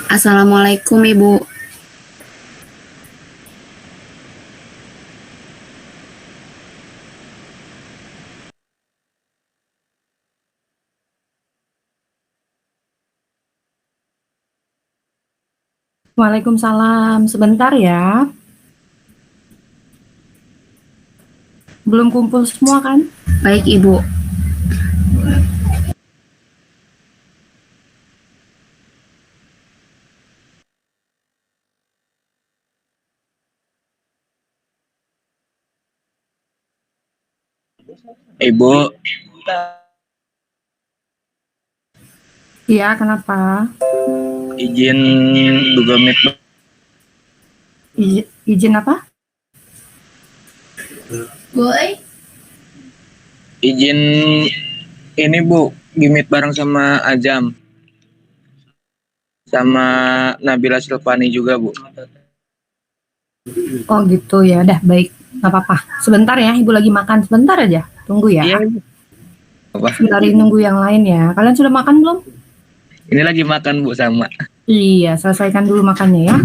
Assalamualaikum Ibu. Waalaikumsalam. Sebentar ya. Belum kumpul semua kan? Baik Ibu. Ibu, Iya, kenapa? izin Google Meet. Izin apa? Boy. Izin ini Bu, Gimit bareng sama Ajam. Sama Nabila Silvani juga Bu. Oh gitu ya, dah baik. Nggak apa-apa. Sebentar ya, Ibu lagi makan. Sebentar aja. Tunggu ya. Iya Ibu. Apa? Sembari nunggu yang lain ya. Kalian sudah makan belum? Ini lagi makan Bu sama. Iya, selesaikan dulu makannya ya.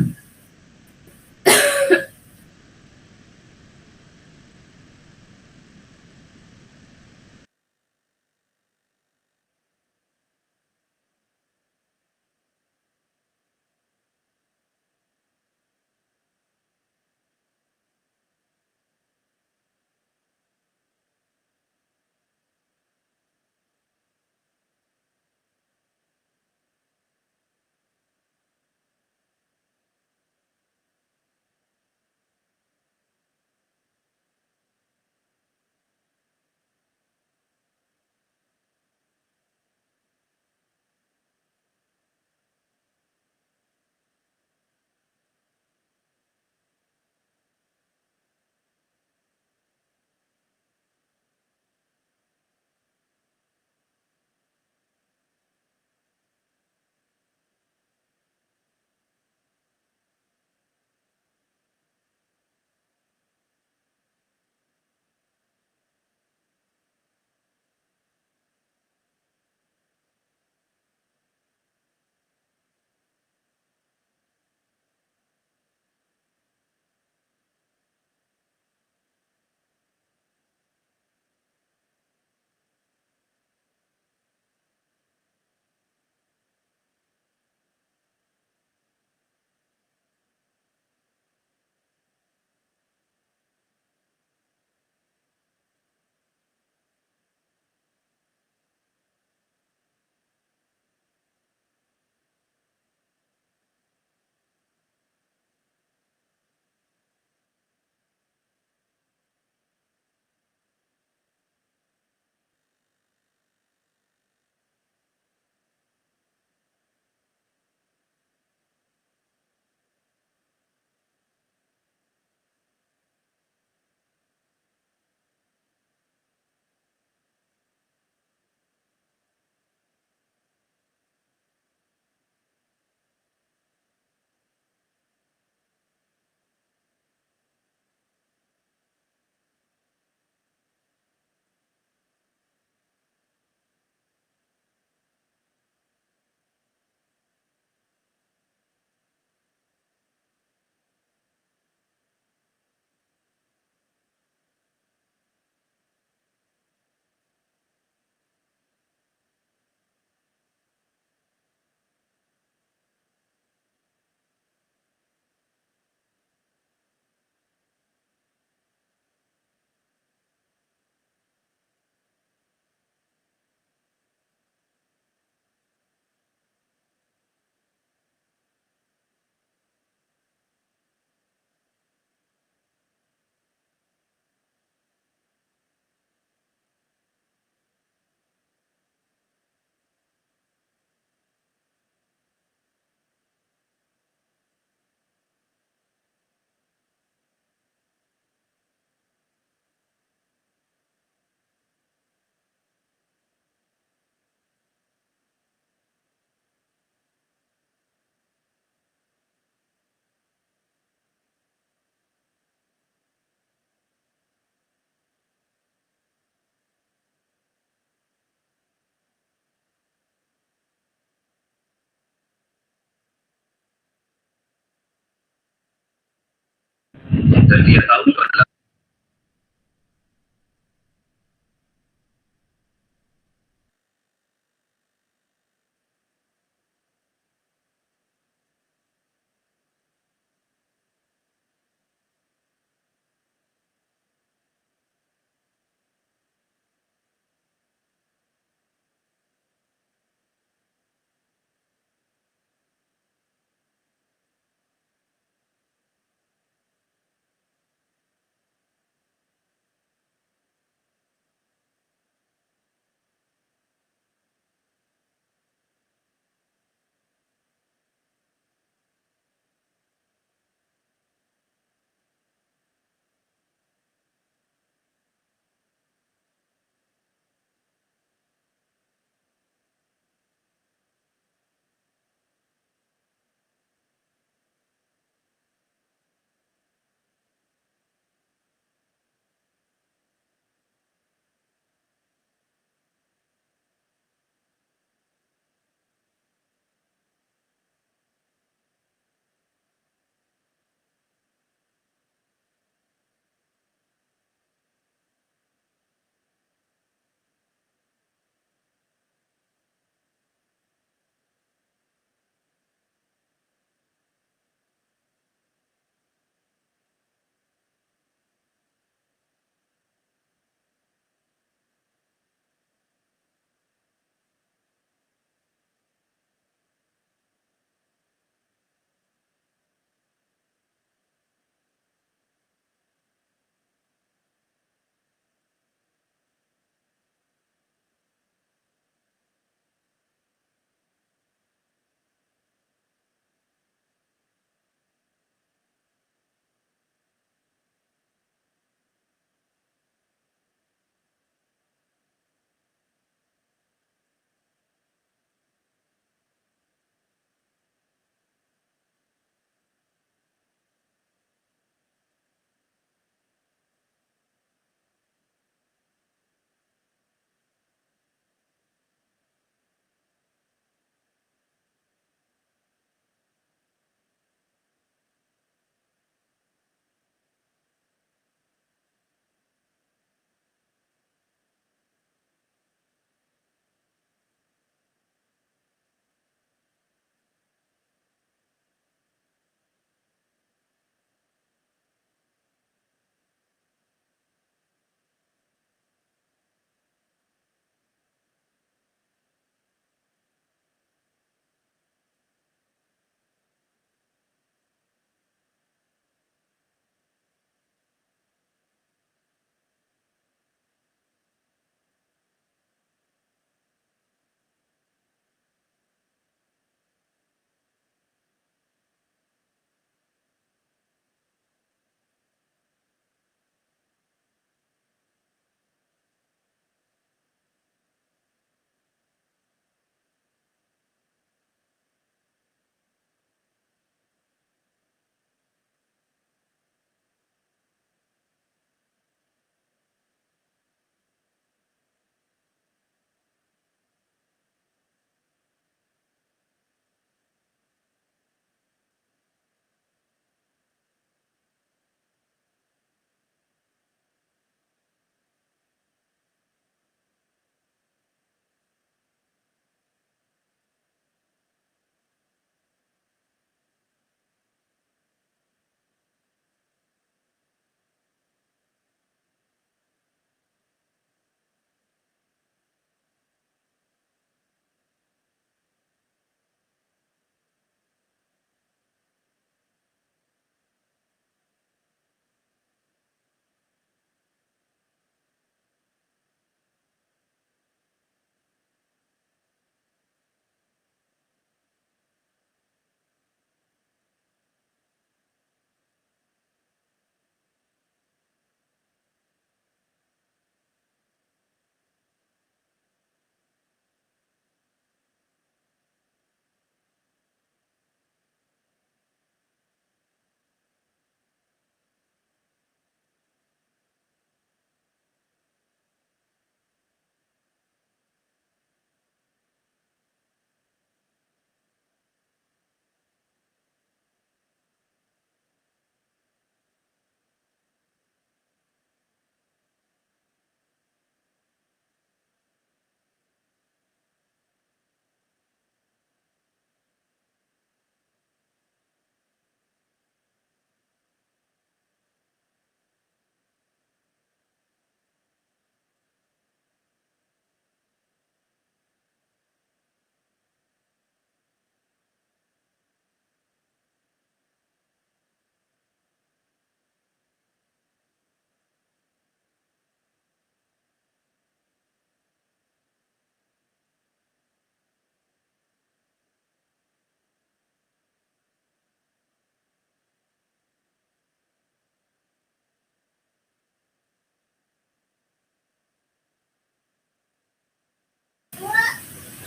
dan dia tahu itu adalah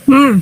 Hmm.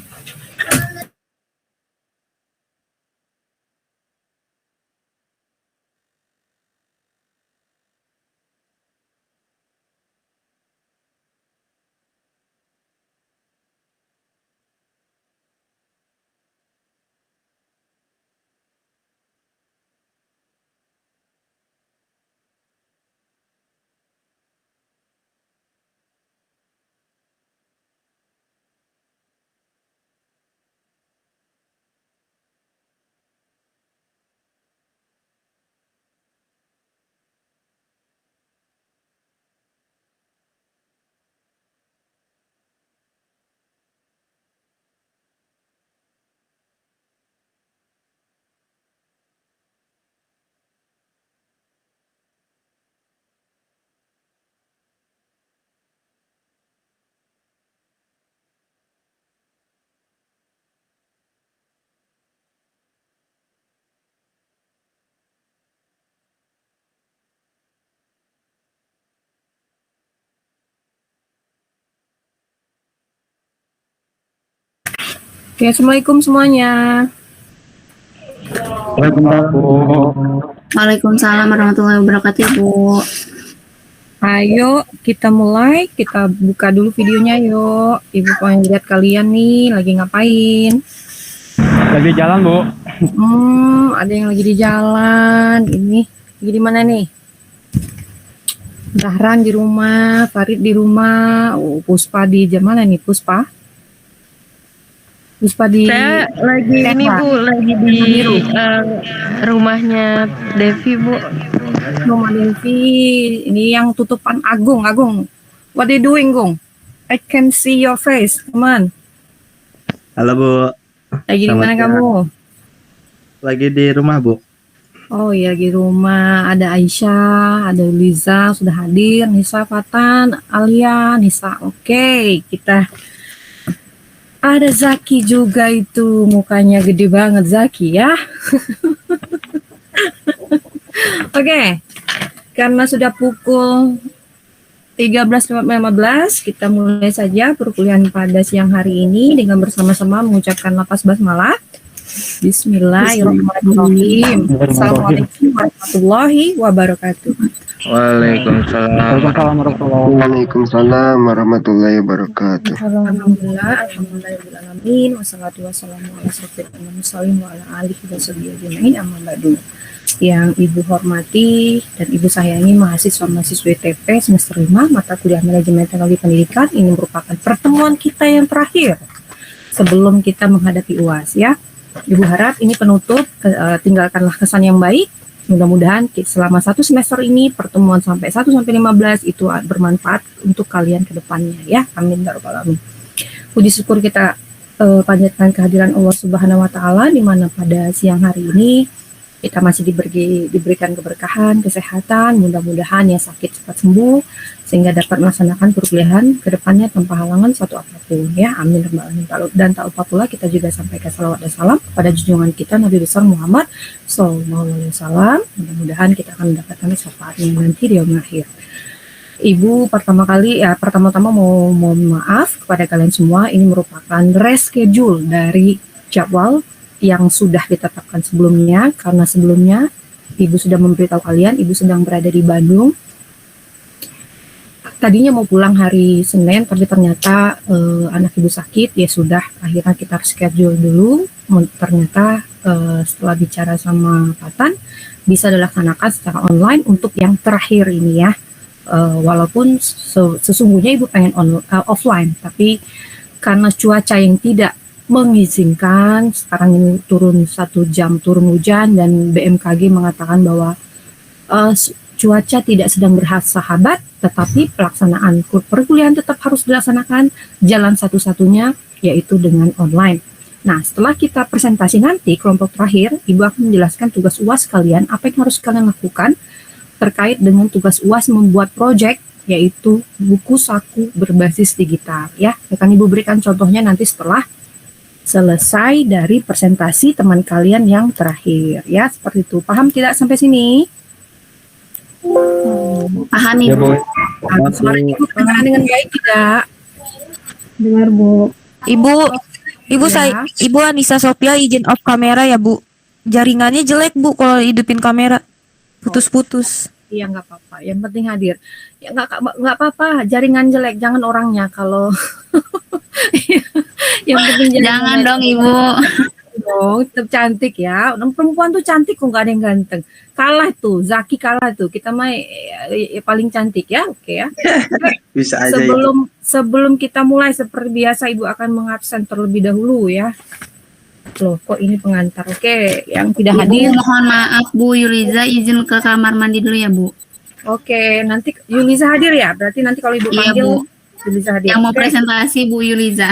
Oke, assalamualaikum semuanya. Waalaikumsalam warahmatullahi wabarakatuh, Ibu. Ayo kita mulai, kita buka dulu videonya yuk. Ibu pengen lihat kalian nih lagi ngapain. Lagi jalan, Bu. Ada yang lagi di jalan. Ini lagi di mana nih? Dahran di rumah, Farid di rumah, Puspa di jam mana nih Puspa? Puspa di Saya lagi ini Bu, lagi di rumahnya Devi Bu. rumah Devi. Ini yang tutupan Agung. What are you doing, Gung? I can see your face, teman. Halo, Bu. Lagi di Selamat mana siang. kamu? Lagi di rumah, Bu. Oh iya, di rumah. Ada Aisyah, ada Liza sudah hadir, Nisa, Fatan, Alia, Nisa. Oke, kita ada Zaki juga itu, mukanya gede banget Zaki ya. Oke, karena sudah pukul 13.15, kita mulai saja perkuliahan pada siang hari ini dengan bersama-sama mengucapkan lafaz basmalah. Bismillahirrahmanirrahim. Assalamualaikum warahmatullahi wabarakatuh. Waalaikumsalam. Waalaikumsalam warahmatullahi wabarakatuh. Alhamdulillahirrahmanirrahim. Wassalatu wassalamu ala asyrofil mursalin wa ala alihi wa sahbihi ajmain, amma ba'du. Yang Ibu hormati dan Ibu sayangi mahasiswa-mahasiswi TP semester 5 mata kuliah manajemen teknologi pendidikan, ini merupakan pertemuan kita yang terakhir sebelum kita menghadapi UAS ya. Ibu harap ini penutup, tinggalkanlah kesan yang baik. Mudah-mudahan selama satu semester ini pertemuan sampai 1 sampai 15 itu bermanfaat untuk kalian ke depannya ya. Amin ya rabbal alamin. Puji syukur kita panjatkan kehadiran Allah Subhanahu wa taala di mana pada siang hari ini kita masih diberikan keberkahan, kesehatan, mudah-mudahan yang sakit cepat sembuh sehingga dapat melaksanakan perkuliahan ke depannya tanpa halangan suatu apapun ya. Amin ya rabbal alamin. Dan tak lupa pula kita juga sampaikan salawat dan salam pada junjungan kita Nabi besar Muhammad sallallahu alaihi wasallam. Mudah-mudahan kita akan mendapatkan syafaatnya nanti di yaumil akhir. Ibu pertama-tama mau mohon maaf kepada kalian semua, ini merupakan reschedule dari jadwal yang sudah ditetapkan sebelumnya, karena sebelumnya Ibu sudah memberitahu kalian Ibu sedang berada di Bandung. Tadinya mau pulang hari Senin, tapi ternyata anak Ibu sakit, ya sudah akhirnya kita reschedule dulu. Ternyata setelah bicara sama Patan bisa dilaksanakan secara online untuk yang terakhir ini ya. Walaupun sesungguhnya Ibu pengen offline, tapi karena cuaca yang tidak mengizinkan, sekarang ini turun 1 jam turun hujan dan BMKG mengatakan bahwa cuaca tidak sedang bersahabat, tetapi pelaksanaan perkuliahan tetap harus dilaksanakan. Jalan satu-satunya yaitu dengan online. Nah, setelah kita presentasi nanti kelompok terakhir, Ibu akan menjelaskan tugas UAS kalian, apa yang harus kalian lakukan terkait dengan tugas UAS membuat proyek, yaitu buku saku berbasis digital ya. Akan Ibu berikan contohnya nanti setelah selesai dari presentasi teman kalian yang terakhir ya, seperti itu. Paham tidak sampai sini? Paham, Ya, Ibu. Bu. Suara Ibu kedengaran dengan baik tidak? Dengar Bu. Ibu, Ibu Ya. Ibu Anissa Sophia izin off kamera ya Bu. Jaringannya jelek Bu kalau hidupin kamera. Putus-putus. Iya nggak apa-apa. Yang penting hadir. Ya nggak apa-apa. Jaringan jelek, jangan orangnya. Kalau yang penting Jangan dong Ibu. dong, tetap cantik ya. Orang perempuan tuh cantik kok, nggak ada yang ganteng. Kalah tuh, Zaki kalah tuh. Kita mah paling cantik ya, oke ya. Bisa aja itu. Sebelum kita mulai seperti biasa, Ibu akan mengabsen terlebih dahulu ya. Loh, kok ini pengantar? Oke, yang tidak hadir. Ibu mohon maaf Bu Yuliza izin ke kamar mandi dulu ya Bu. Oke, nanti Yuliza hadir ya. Berarti nanti kalau Ibu Iya, panggil, Bu. Yuliza hadir. Yang mau Oke. presentasi Bu Yuliza.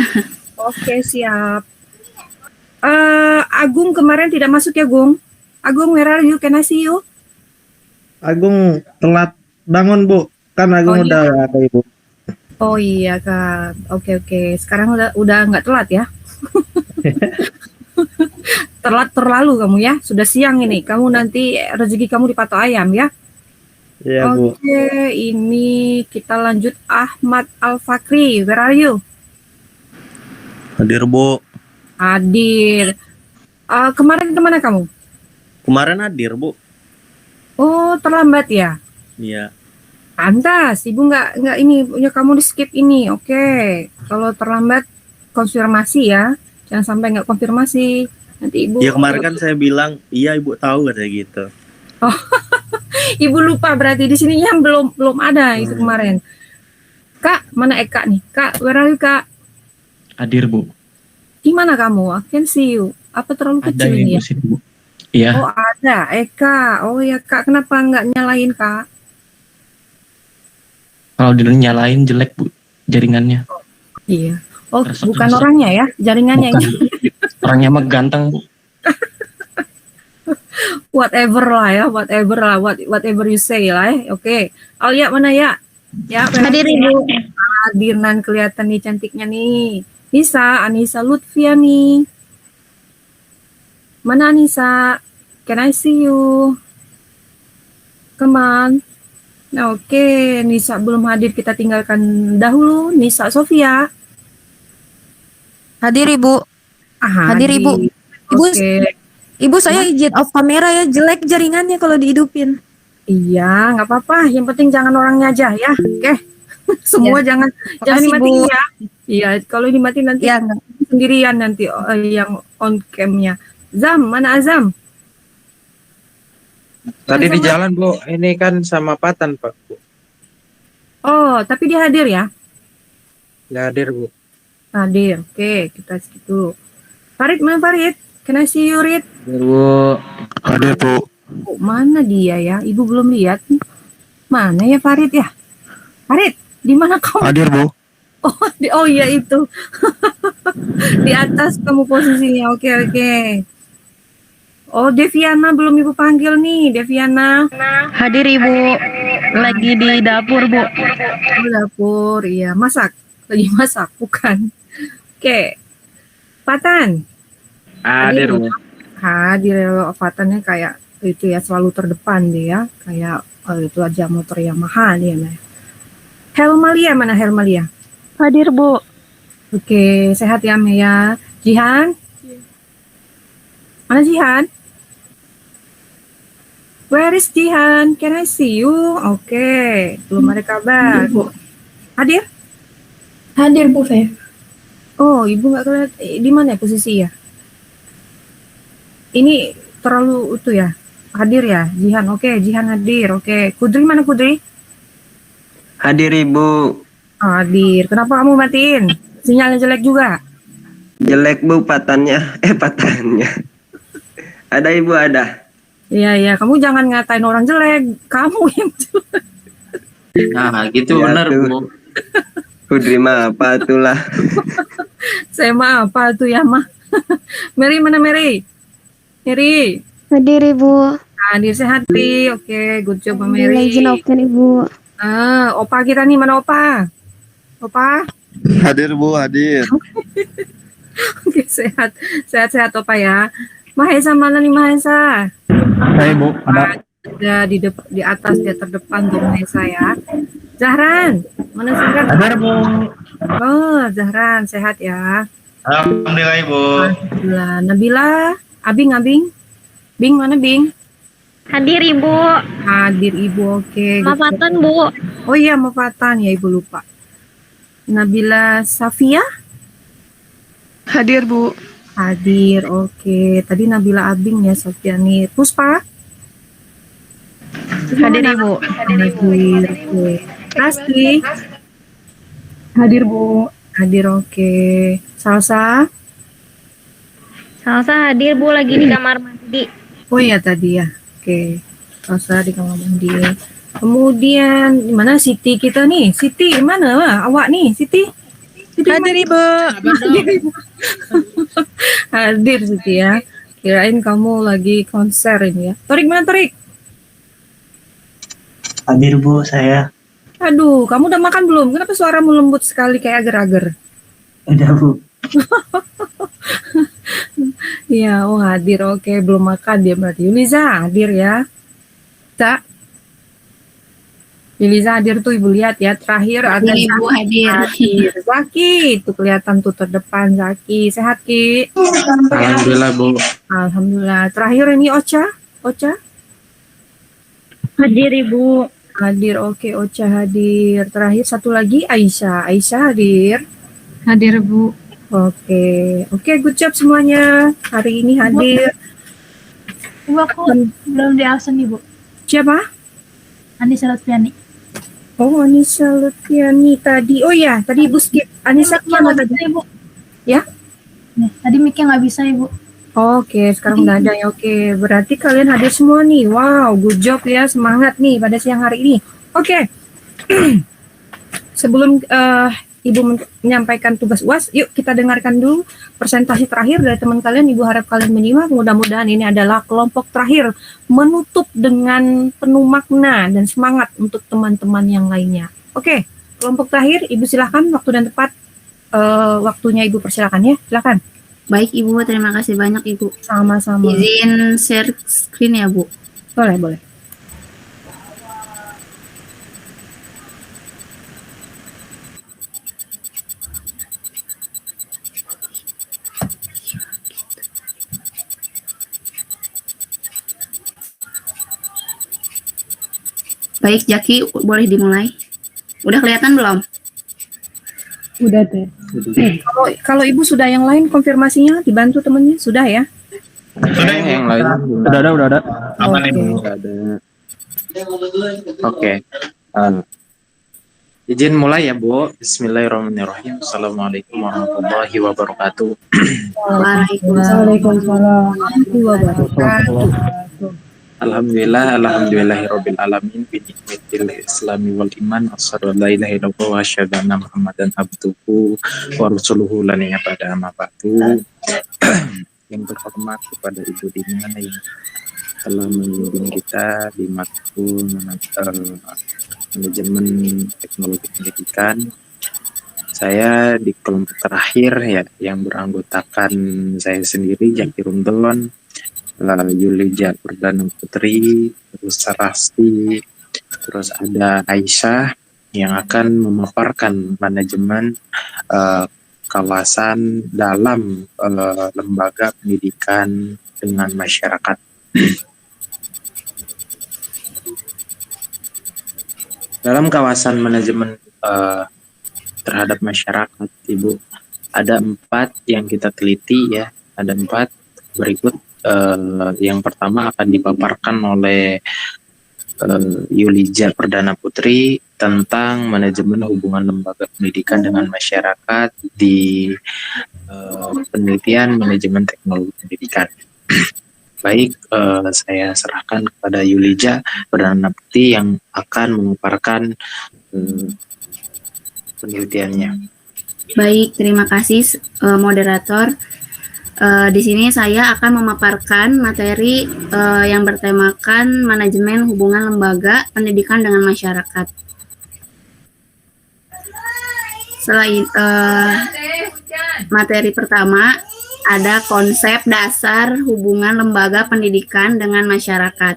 Oke, siap. Agung kemarin tidak masuk ya, Gung? Agung, where are you? Can I see you? Agung telat bangun Bu. Kan Agung Oh, iya. udah apa Ibu? Oh iya, Kak. Oke. Sekarang udah nggak telat ya? Telat terlalu kamu ya. Sudah siang ini. Kamu nanti rezeki kamu dipatok ayam ya. Iya Bu. Oke, ini kita lanjut Ahmad Al-Fakri. Where are you? Hadir Bu. Hadir. Kemarin kemana kamu? Kemarin hadir Bu. Oh, terlambat ya? Iya. Pantas, Ibu nggak ini punya kamu di skip ini. Oke. Kalau terlambat konfirmasi ya. Jangan sampai nggak konfirmasi. Nanti Ibu. Ya kemarin kan saya bilang, iya Ibu tahu katanya gitu. Ibu lupa berarti di sini yang belum ada itu kemarin. Kak, mana Eka nih? Kak, where are you, Kak? Hadir Bu. Di mana kamu? I can see you. Apa terlalu Ada kecil yang ini ya? ngurusin Bu. Iya. Oh, ada. Eka. Oh ya, Kak. Kenapa nggak nyalain, Kak? Kalau dinyalain jelek Bu jaringannya. Iya. Oh, Resep bukan resep. orangnya ya, jaringannya Bukan. ini. Orangnya mah ganteng Bu. Whatever lah ya, whatever you say lah ya. Oke. Alia mana ya? Ya, Hadir Ibu. hadir nan kelihatan nih cantiknya nih. Anissa Lutfia nih. Mana Anissa? Can I see you? Come on. Nah, oke, Nisa belum hadir, kita tinggalkan dahulu. Nisa Sofia. Hadir Ibu. Hadir, Ibu. Ibu, Oke. Ibu saya izin off kamera ya, jelek jaringannya kalau dihidupin. Iya, nggak apa-apa. Yang penting jangan orangnya aja ya. Oke. Semua jangan Makasih, dimatiin Bu. ya. Iya, kalau dimatiin nanti Ya, enggak. sendirian nanti yang on cam-nya. Zam, mana Azam? Tadi di jalan Bu, ini kan sama Patan Pak Bu. Oh, tapi dia hadir ya? Nggak hadir Bu. Hadir. Oke, kita skip dulu. Farid, mana Farid? Can I see you, Rid? Bu. Hadir Bu. Oh, mana dia ya? Ibu belum lihat. Mana ya Farid ya? Farid, di mana kamu? Hadir Bu. Oh iya itu. Di atas kamu posisinya. Oke. Oh, Deviana belum Ibu panggil nih, Deviana. Hadir Ibu. Lagi di dapur Bu. Oh, dapur, iya. Masak. Lagi masak, bukan. Oke. Patan. Hadir Bu. Hadir. Patannya kayak itu ya, selalu terdepan dia. Kayak itu aja motor Yamaha dia. Helmalia, mana Helmalia? Hadir Bu. Oke, sehat ya Mea. Jihan? Mana Jihan? Where is Jihan? Can I see you? Oke, belum ada kabar. Hadir? Hadir Bu saya. Oh, Ibu nggak kelihatan. Di mana ya posisi ya? Ini terlalu itu ya. Hadir ya, Jihan. Oke, Jihan hadir. Oke, Kudri mana Kudri? Hadir Ibu. Hadir. Kenapa kamu matiin? Sinyalnya jelek juga. Jelek Bu patannya. Patannya. Ada Ibu ada. Iya, kamu jangan ngatain orang jelek. Kamu yang jelek. Nah, gitu Ya, benar tuh. Bu. Kudri mah apa itulah. Saya mah apa tuh ya mah. Mary mana Mary? Mary. Hadir Ibu. Hadir sehat Pi. Oke, good job Mbak Mary. Izin open Ibu. Opa kita nih, mana Opa? Opa? Hadir Bu, hadir. Oke, sehat Opa ya. Mahesa mana nih Mahesa? Hai Bu, ada. Ada di atas, dia terdepan tuh Mahesa ya. Zahran, mana Zahran? Hadir Bu. Oh, Zahran sehat ya. Alhamdulillah Ibu. Alhamdulillah. Nabila, Abing. Bing mana Bing? Hadir Ibu. Hadir Ibu, oke. Mafatan Bu. Oh iya, Mafatan ya Ibu lupa. Nabila Safia? Hadir Bu. Hadir, oke. Tadi Nabila Abing ya, Sofiani. Puspa? Hadir Ibu. Hadir, oke. Rasti? Hadir Bu. Hadir, oke. Salsa? Salsa hadir Bu, lagi di kamar mandi. Oh iya tadi ya, oke. Salsa di kamar mandi. Kemudian, di mana Siti kita nih? Siti, mana awak nih, Siti? Hadir Ibu. Hadir Siti ya. Kirain kamu lagi konser ini ya. Torik mana Torik? Hadir Bu, saya. Aduh, kamu udah makan belum? Kenapa suaramu lembut sekali kayak agar-agar? Udah Bu. Iya, oh hadir. Oke, belum makan dia berarti. Yuliza hadir ya. Cak. Yuliza hadir tuh Ibu lihat ya. Terakhir ada Hadir, Ibu, hadir. Hadir. Zaki, tuh kelihatan tuh terdepan Zaki. Sehat Ki? Alhamdulillah Bu. Alhamdulillah. Terakhir ini Ocha. Hadir Ibu. Hadir, oke. Ocha hadir. Terakhir satu lagi Aisyah. Aisyah hadir. Hadir Bu. Oke, good job semuanya. Hari ini hadir. Ibu aku belum di absen Ibu. Siapa? Anissa Lutfiani. Oh, Anissa Lutfiani tadi. Oh iya, tadi Ibu skip. Anissa kemana tadi? Ibu. Ya? Nih, tadi mic-nya nggak bisa Ibu. Oke, sekarang udah ada ya. Oke, berarti kalian hadir semua nih. Wow, good job ya. Semangat nih pada siang hari ini. Oke. Sebelum Ibu menyampaikan tugas UAS, yuk kita dengarkan dulu presentasi terakhir dari teman kalian. Ibu harap kalian menyimak. Mudah-mudahan ini adalah kelompok terakhir menutup dengan penuh makna dan semangat untuk teman-teman yang lainnya. Oke, kelompok terakhir, Ibu silahkan waktu dan tepat. Waktunya Ibu persilakan ya, silahkan. Baik Ibu, terima kasih banyak Ibu. Sama-sama. Izin share screen ya Bu. Boleh. Baik Jaki, boleh dimulai. Udah kelihatan belum? Udah deh. Kalau Ibu sudah yang lain konfirmasinya dibantu temennya sudah ya? Sudah yang lain. Udah ada. Aman Oke. Ibu. Oke. Izin mulai ya Bu. Bismillahirrahmanirrahim. Assalamualaikum warahmatullahi wabarakatuh. Waalaikumsalam warahmatullahi wabarakatuh. Alhamdulillahirabbil alamin bi nikmatil islami wal iman asyhadu an la ilaha illallah wa asyhadu anna muhammadan abduhu wa rasuluhu la nabiyya ba'da ma ba'du. Yang terhormat kepada Ibu Dina yang telah membimbing kita di matkul manajemen teknologi pendidikan. Saya di kelompok terakhir ya yang beranggotakan saya sendiri Jaki Rumdon, Yulija Perdana Putri, terus Rasti, terus ada Aisyah yang akan memaparkan manajemen kawasan dalam lembaga pendidikan dengan masyarakat. Dalam kawasan manajemen terhadap masyarakat, Ibu, ada 4 yang kita teliti ya, ada 4 berikut. Yang pertama akan dipaparkan oleh Yulija Perdana Putri tentang manajemen hubungan lembaga pendidikan dengan masyarakat di penelitian manajemen teknologi pendidikan. Baik, saya serahkan kepada Yulija Perdana Putri yang akan memaparkan penelitiannya. Baik, terima kasih moderator. Di sini saya akan memaparkan materi yang bertemakan manajemen hubungan lembaga pendidikan dengan masyarakat. Selain materi pertama ada konsep dasar hubungan lembaga pendidikan dengan masyarakat,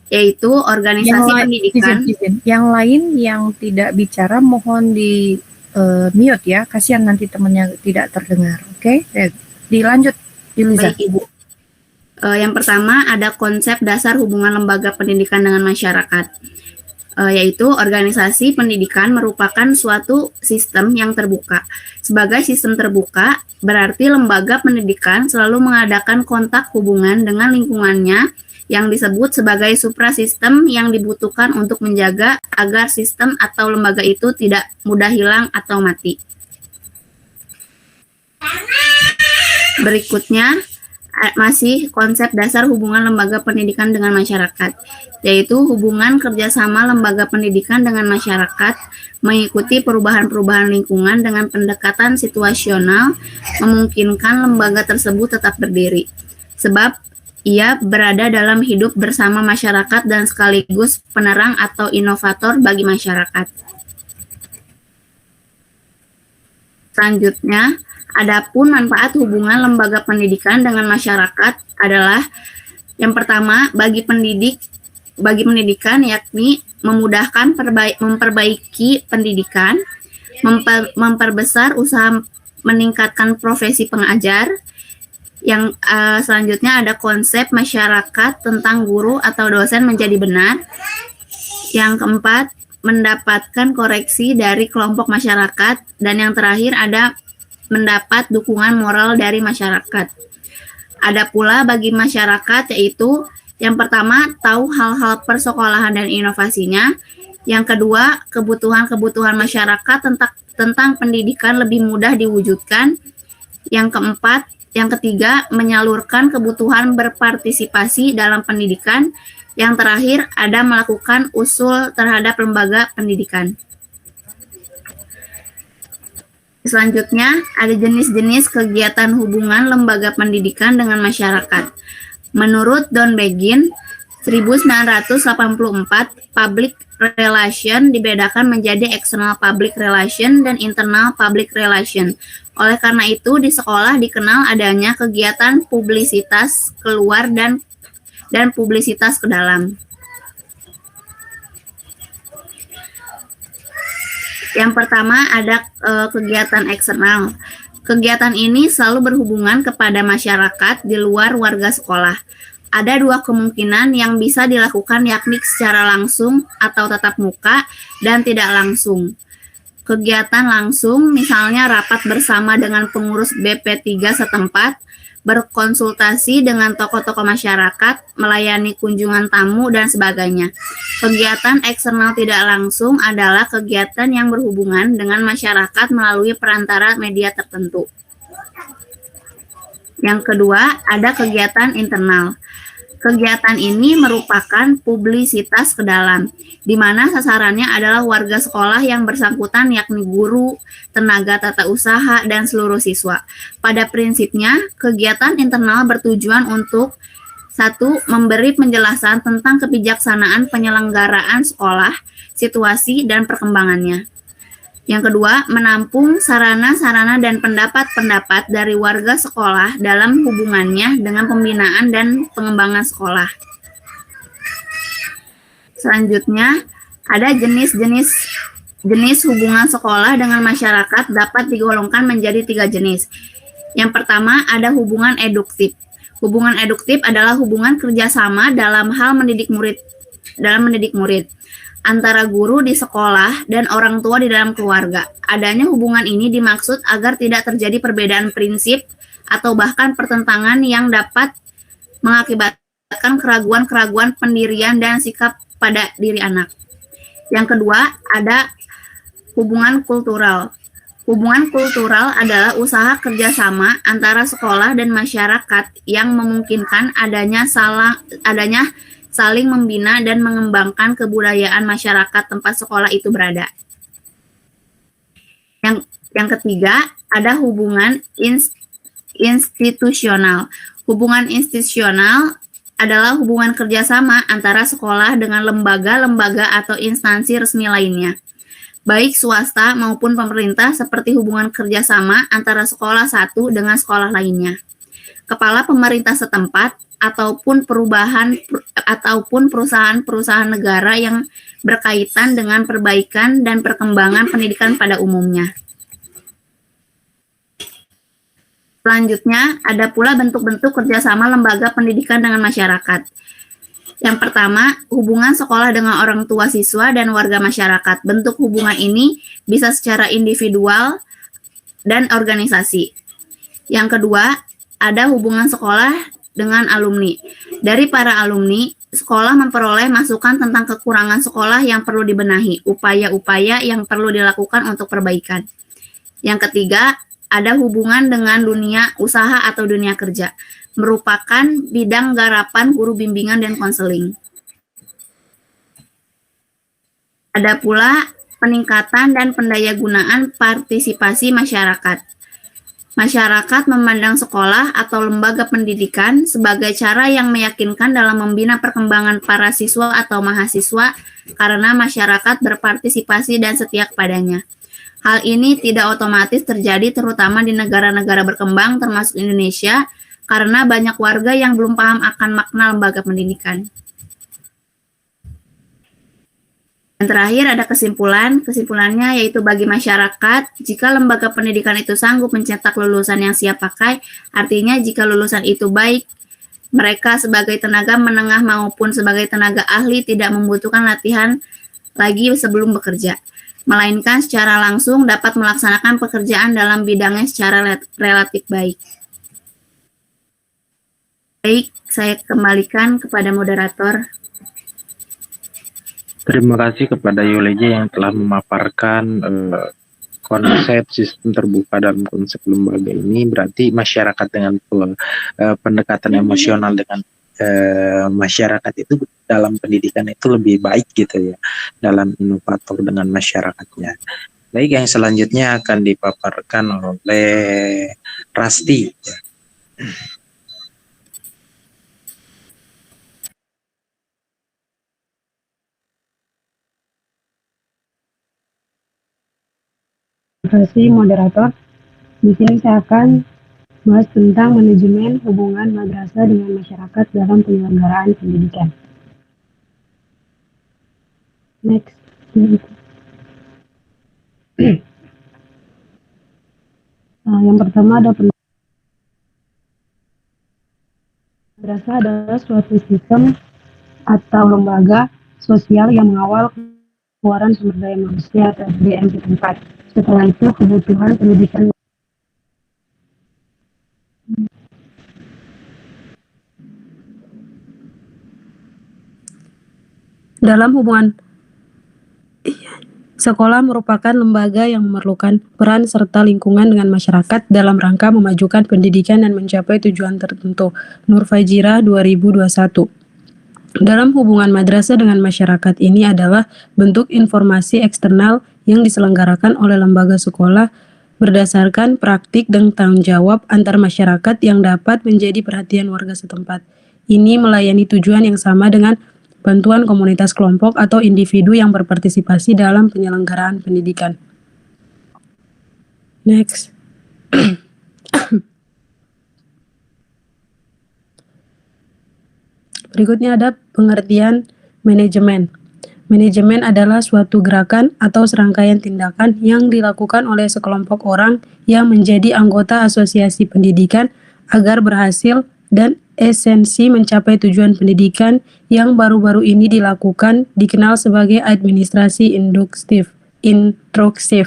yaitu organisasi pendidikan. Izin. Yang lain yang tidak bicara mohon di mute ya, kasihan nanti temannya tidak terdengar. Oke, dilanjut Iliza. Baik, Ibu. Yang pertama ada konsep dasar hubungan lembaga pendidikan dengan masyarakat, yaitu organisasi pendidikan merupakan suatu sistem yang terbuka. Sebagai sistem terbuka, berarti lembaga pendidikan selalu mengadakan kontak hubungan dengan lingkungannya yang disebut sebagai suprasistem yang dibutuhkan untuk menjaga agar sistem atau lembaga itu tidak mudah hilang atau mati. Berikutnya, masih konsep dasar hubungan lembaga pendidikan dengan masyarakat, yaitu hubungan kerjasama lembaga pendidikan dengan masyarakat mengikuti perubahan-perubahan lingkungan dengan pendekatan situasional memungkinkan lembaga tersebut tetap berdiri, sebab ia berada dalam hidup bersama masyarakat dan sekaligus penerang atau inovator bagi masyarakat. Selanjutnya, adapun manfaat hubungan lembaga pendidikan dengan masyarakat adalah yang pertama bagi pendidikan yakni memudahkan memperbaiki pendidikan, memperbesar usaha meningkatkan profesi pengajar. Yang selanjutnya ada konsep masyarakat tentang guru atau dosen menjadi benar. Yang keempat, mendapatkan koreksi dari kelompok masyarakat. Dan yang terakhir ada mendapat dukungan moral dari masyarakat. Ada pula bagi masyarakat yaitu yang pertama tahu hal-hal persekolahan dan inovasinya. Yang kedua, kebutuhan-kebutuhan masyarakat tentang pendidikan lebih mudah diwujudkan. Yang ketiga, menyalurkan kebutuhan berpartisipasi dalam pendidikan. Yang terakhir, ada melakukan usul terhadap lembaga pendidikan. Selanjutnya, ada jenis-jenis kegiatan hubungan lembaga pendidikan dengan masyarakat. Menurut Don Begin, 1984, public relation dibedakan menjadi external public relation dan internal public relation. Oleh karena itu, di sekolah dikenal adanya kegiatan publisitas keluar dan publisitas ke dalam. Yang pertama ada kegiatan eksternal. Kegiatan ini selalu berhubungan kepada masyarakat di luar warga sekolah. Ada dua kemungkinan yang bisa dilakukan yakni secara langsung atau tatap muka dan tidak langsung. Kegiatan langsung misalnya rapat bersama dengan pengurus BP3 setempat, berkonsultasi dengan tokoh-tokoh masyarakat, melayani kunjungan tamu, dan sebagainya. Kegiatan eksternal tidak langsung adalah kegiatan yang berhubungan dengan masyarakat melalui perantara media tertentu. Yang kedua, ada kegiatan internal. Kegiatan ini merupakan publisitas ke dalam, di mana sasarannya adalah warga sekolah yang bersangkutan yakni guru, tenaga tata usaha, dan seluruh siswa. Pada prinsipnya, kegiatan internal bertujuan untuk 1. Memberi penjelasan tentang kebijaksanaan penyelenggaraan sekolah, situasi, dan perkembangannya. Yang kedua, menampung sarana-sarana dan pendapat-pendapat dari warga sekolah dalam hubungannya dengan pembinaan dan pengembangan sekolah. Selanjutnya, ada jenis hubungan sekolah dengan masyarakat dapat digolongkan menjadi 3 jenis. Yang pertama, ada hubungan eduktif. Hubungan eduktif adalah hubungan kerjasama dalam hal mendidik murid antara guru di sekolah dan orang tua di dalam keluarga. Adanya hubungan ini dimaksud agar tidak terjadi perbedaan prinsip atau bahkan pertentangan yang dapat mengakibatkan keraguan-keraguan pendirian dan sikap pada diri anak. Yang kedua, ada hubungan kultural. Hubungan kultural adalah usaha kerjasama antara sekolah dan masyarakat yang memungkinkan adanya saling membina dan mengembangkan kebudayaan masyarakat tempat sekolah itu berada. Yang ketiga, ada hubungan institusional. Hubungan institusional adalah hubungan kerjasama antara sekolah dengan lembaga-lembaga atau instansi resmi lainnya, baik swasta maupun pemerintah, seperti hubungan kerjasama antara sekolah satu dengan sekolah lainnya, kepala pemerintah setempat, ataupun perusahaan-perusahaan negara yang berkaitan dengan perbaikan dan perkembangan pendidikan pada umumnya. Selanjutnya, ada pula bentuk-bentuk kerjasama lembaga pendidikan dengan masyarakat. Yang pertama, hubungan sekolah dengan orang tua siswa dan warga masyarakat. Bentuk hubungan ini bisa secara individual dan organisasi. Yang kedua, ada hubungan sekolah dengan alumni. Dari para alumni, sekolah memperoleh masukan tentang kekurangan sekolah yang perlu dibenahi, upaya-upaya yang perlu dilakukan untuk perbaikan. Yang ketiga, ada hubungan dengan dunia usaha atau dunia kerja, merupakan bidang garapan guru bimbingan dan konseling. Ada pula peningkatan dan pendayagunaan partisipasi masyarakat. Masyarakat memandang sekolah atau lembaga pendidikan sebagai cara yang meyakinkan dalam membina perkembangan para siswa atau mahasiswa karena masyarakat berpartisipasi dan setia kepadanya. Hal ini tidak otomatis terjadi terutama di negara-negara berkembang termasuk Indonesia karena banyak warga yang belum paham akan makna lembaga pendidikan. Dan terakhir ada kesimpulan. Kesimpulannya yaitu bagi masyarakat, jika lembaga pendidikan itu sanggup mencetak lulusan yang siap pakai, artinya jika lulusan itu baik, mereka sebagai tenaga menengah maupun sebagai tenaga ahli tidak membutuhkan latihan lagi sebelum bekerja, melainkan secara langsung dapat melaksanakan pekerjaan dalam bidangnya secara relatif baik. Baik, saya kembalikan kepada moderator. Terima kasih kepada Yuleja yang telah memaparkan konsep sistem terbuka dalam konsep lembaga ini. Berarti masyarakat dengan pendekatan emosional dengan masyarakat itu dalam pendidikan itu lebih baik gitu ya, dalam inovator dengan masyarakatnya. Baik, yang selanjutnya akan dipaparkan oleh Rasti. Terima kasih moderator. Di sini saya akan bahas tentang manajemen hubungan madrasah dengan masyarakat dalam penyelenggaraan pendidikan. Next. Yang pertama ada madrasah adalah suatu sistem atau lembaga sosial yang mengawal keluaran sumber daya manusia atau SDM di tempat. Setelah itu kebutuhan pendidikan dalam hubungan sekolah merupakan lembaga yang memerlukan peran serta lingkungan dengan masyarakat dalam rangka memajukan pendidikan dan mencapai tujuan tertentu. Nur Fajira 2021. Dalam hubungan madrasah dengan masyarakat ini adalah bentuk informasi eksternal yang diselenggarakan oleh lembaga sekolah berdasarkan praktik dan tanggung jawab antar masyarakat yang dapat menjadi perhatian warga setempat. Ini melayani tujuan yang sama dengan bantuan komunitas kelompok atau individu yang berpartisipasi dalam penyelenggaraan pendidikan. Next. Berikutnya ada pengertian manajemen. Manajemen adalah suatu gerakan atau serangkaian tindakan yang dilakukan oleh sekelompok orang yang menjadi anggota asosiasi pendidikan agar berhasil dan esensi mencapai tujuan pendidikan yang baru-baru ini dikenal sebagai administrasi induktif, interaksi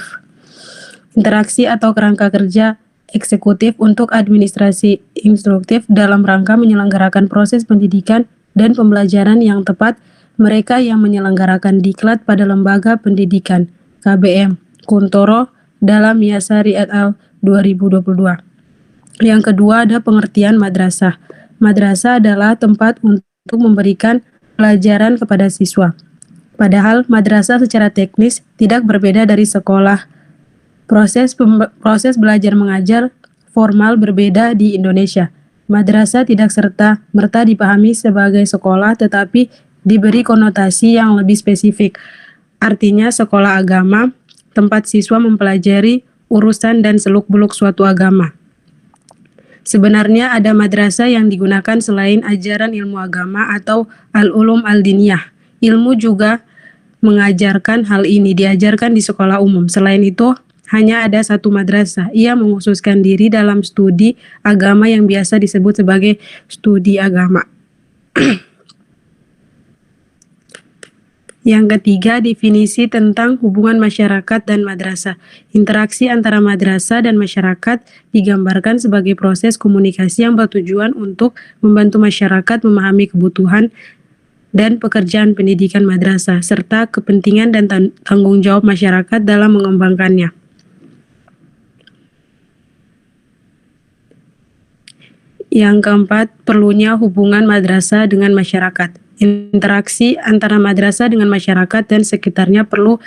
atau kerangka kerja eksekutif untuk administrasi instruktif dalam rangka menyelenggarakan proses pendidikan dan pembelajaran yang tepat. Mereka yang menyelenggarakan diklat pada lembaga pendidikan KBM Kuntoro dalam Yasari et al. 2022. Yang kedua ada pengertian madrasah. Madrasah adalah tempat untuk memberikan pelajaran kepada siswa. Padahal madrasah secara teknis tidak berbeda dari sekolah. Proses belajar mengajar formal berbeda di Indonesia. Madrasah tidak serta-merta dipahami sebagai sekolah tetapi diberi konotasi yang lebih spesifik. Artinya sekolah agama, tempat siswa mempelajari urusan dan seluk-beluk suatu agama. Sebenarnya ada madrasah yang digunakan selain ajaran ilmu agama atau al-ulum al-diniyah. Ilmu juga mengajarkan hal ini, diajarkan di sekolah umum. Selain itu, hanya ada satu madrasah. Ia mengkhususkan diri dalam studi agama yang biasa disebut sebagai studi agama. Yang ketiga, definisi tentang hubungan masyarakat dan madrasah. Interaksi antara madrasah dan masyarakat digambarkan sebagai proses komunikasi yang bertujuan untuk membantu masyarakat memahami kebutuhan dan pekerjaan pendidikan madrasah, serta kepentingan dan tanggung jawab masyarakat dalam mengembangkannya. Yang keempat, perlunya hubungan madrasah dengan masyarakat. Interaksi antara madrasah dengan masyarakat dan sekitarnya perlu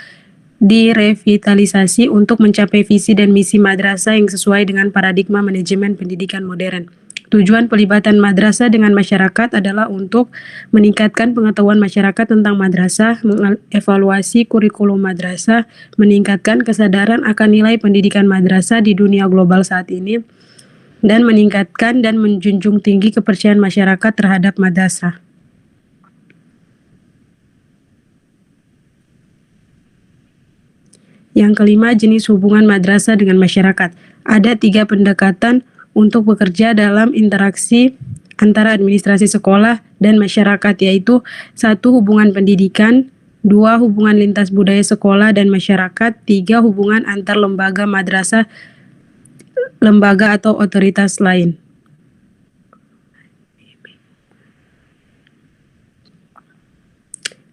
direvitalisasi untuk mencapai visi dan misi madrasah yang sesuai dengan paradigma manajemen pendidikan modern. Tujuan pelibatan madrasah dengan masyarakat adalah untuk meningkatkan pengetahuan masyarakat tentang madrasah, mengevaluasi kurikulum madrasah, meningkatkan kesadaran akan nilai pendidikan madrasah di dunia global saat ini, dan meningkatkan dan menjunjung tinggi kepercayaan masyarakat terhadap madrasah. Yang kelima, jenis hubungan madrasah dengan masyarakat. Ada 3 pendekatan untuk bekerja dalam interaksi antara administrasi sekolah dan masyarakat, yaitu 1. Hubungan pendidikan, 2. Hubungan lintas budaya sekolah dan masyarakat, 3. Hubungan antar lembaga madrasah, lembaga atau otoritas lain.